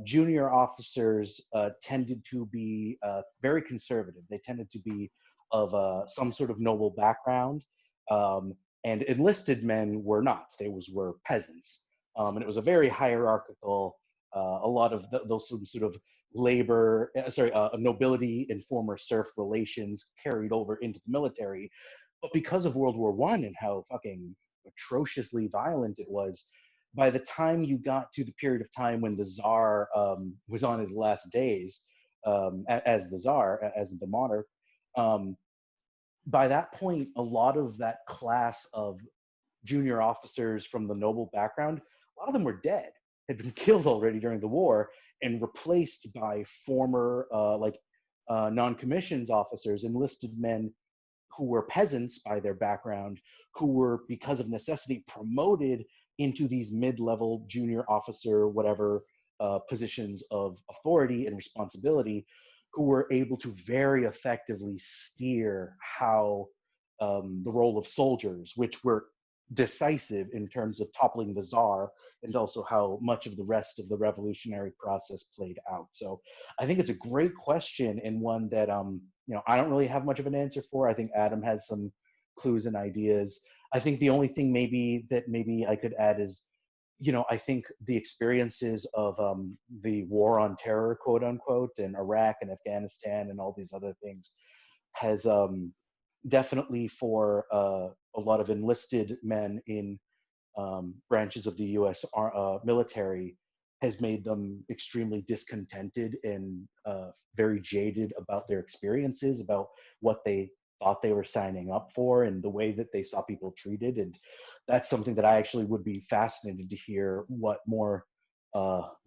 junior officers tended to be very conservative. They tended to be of some sort of noble background, and enlisted men were not. They were peasants, and it was a very hierarchical. A lot of those sort of labor, nobility and former serf relations carried over into the military. But because of World War One and how fucking atrociously violent it was, by the time you got to the period of time when the Tsar was on his last days as the Tsar, as the monarch, by that point, a lot of that class of junior officers from the noble background, a lot of them were dead, had been killed already during the war, and replaced by former non-commissioned officers, enlisted men who were peasants by their background, who were, because of necessity, promoted into these mid-level junior officer, whatever, positions of authority and responsibility, who were able to very effectively steer how the role of soldiers, which were decisive in terms of toppling the Tsar, and also how much of the rest of the revolutionary process played out. So I think it's a great question, and one that I don't really have much of an answer for. I think Adam has some clues and ideas. I think the only thing maybe I could add is, I think the experiences of the war on terror, quote unquote, in Iraq and Afghanistan and all these other things has definitely for a lot of enlisted men in branches of the U.S. Military has made them extremely discontented and very jaded about their experiences, about what they thought they were signing up for and the way that they saw people treated. And that's something that I actually would be fascinated to hear what more,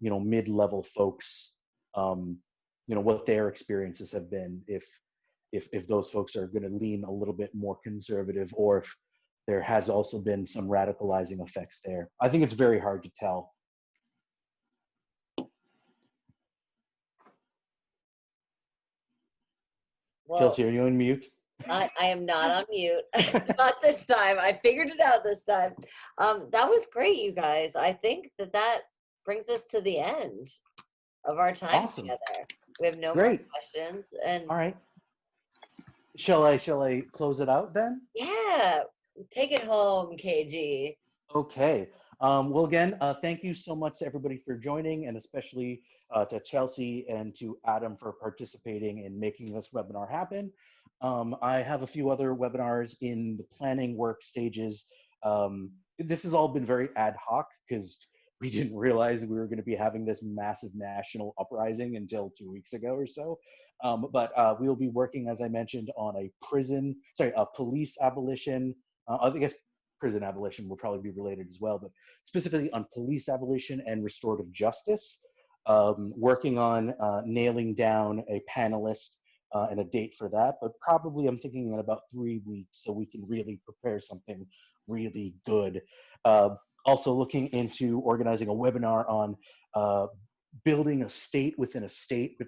mid-level folks, what their experiences have been, if those folks are going to lean a little bit more conservative, or if there has also been some radicalizing effects there. I think it's very hard to tell. Well, Kelsey, are you on mute? I am not on mute. Not this time. I figured it out this time. That was great, you guys. I think that brings us to the end of our time together. We have no more questions. And all right. Shall I close it out then? Yeah. Take it home, KG. Okay. Well, again, thank you so much to everybody for joining, and especially to Chelsea and to Adam for participating in making this webinar happen. I have a few other webinars in the planning work stages. This has all been very ad hoc because we didn't realize we were going to be having this massive national uprising until 2 weeks ago or so. But we'll be working, as I mentioned, on a police abolition. I guess prison abolition will probably be related as well, but specifically on police abolition and restorative justice, working on nailing down a panelist and a date for that, but probably I'm thinking in about 3 weeks so we can really prepare something really good. Also looking into organizing a webinar on building a state within a state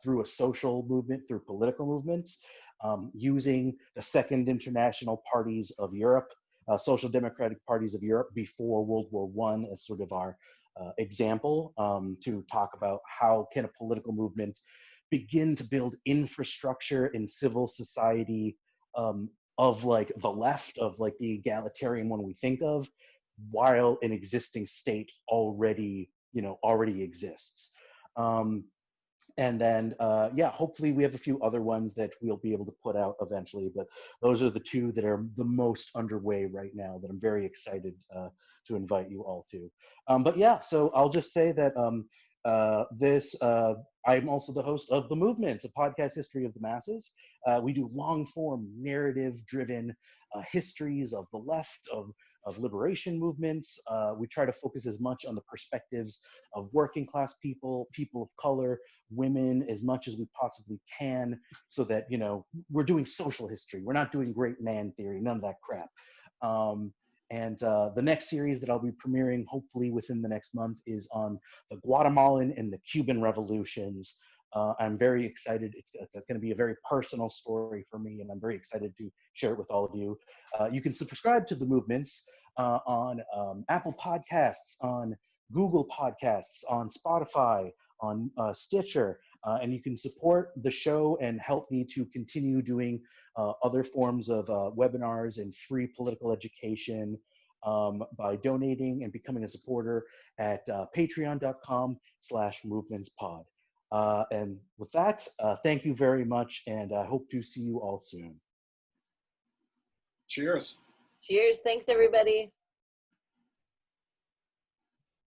through a social movement, through political movements, using the Second International Parties of Europe, social democratic parties of Europe before World War I as sort of our example, to talk about how can a political movement begin to build infrastructure in civil society of like the left, of like the egalitarian one we think of, while an existing state already exists. And then, yeah, hopefully we have a few other ones that we'll be able to put out eventually, but those are the two that are the most underway right now that I'm very excited to invite you all to. But yeah, so I'll just say that I'm also the host of The Movement, a podcast history of the masses. We do long form narrative driven histories of the left, of liberation movements. We try to focus as much on the perspectives of working class people, people of color, women, as much as we possibly can, so that, you know, we're doing social history. We're not doing great man theory, none of that crap. And the next series that I'll be premiering, hopefully within the next month, is on the Guatemalan and the Cuban revolutions. I'm very excited. It's going to be a very personal story for me, and I'm very excited to share it with all of you. You can subscribe to The Movements on Apple Podcasts, on Google Podcasts, on Spotify, on Stitcher, and you can support the show and help me to continue doing other forms of webinars and free political education by donating and becoming a supporter at patreon.com/movementspod. And with that, thank you very much, and I hope to see you all soon. Cheers. Cheers. Thanks, everybody.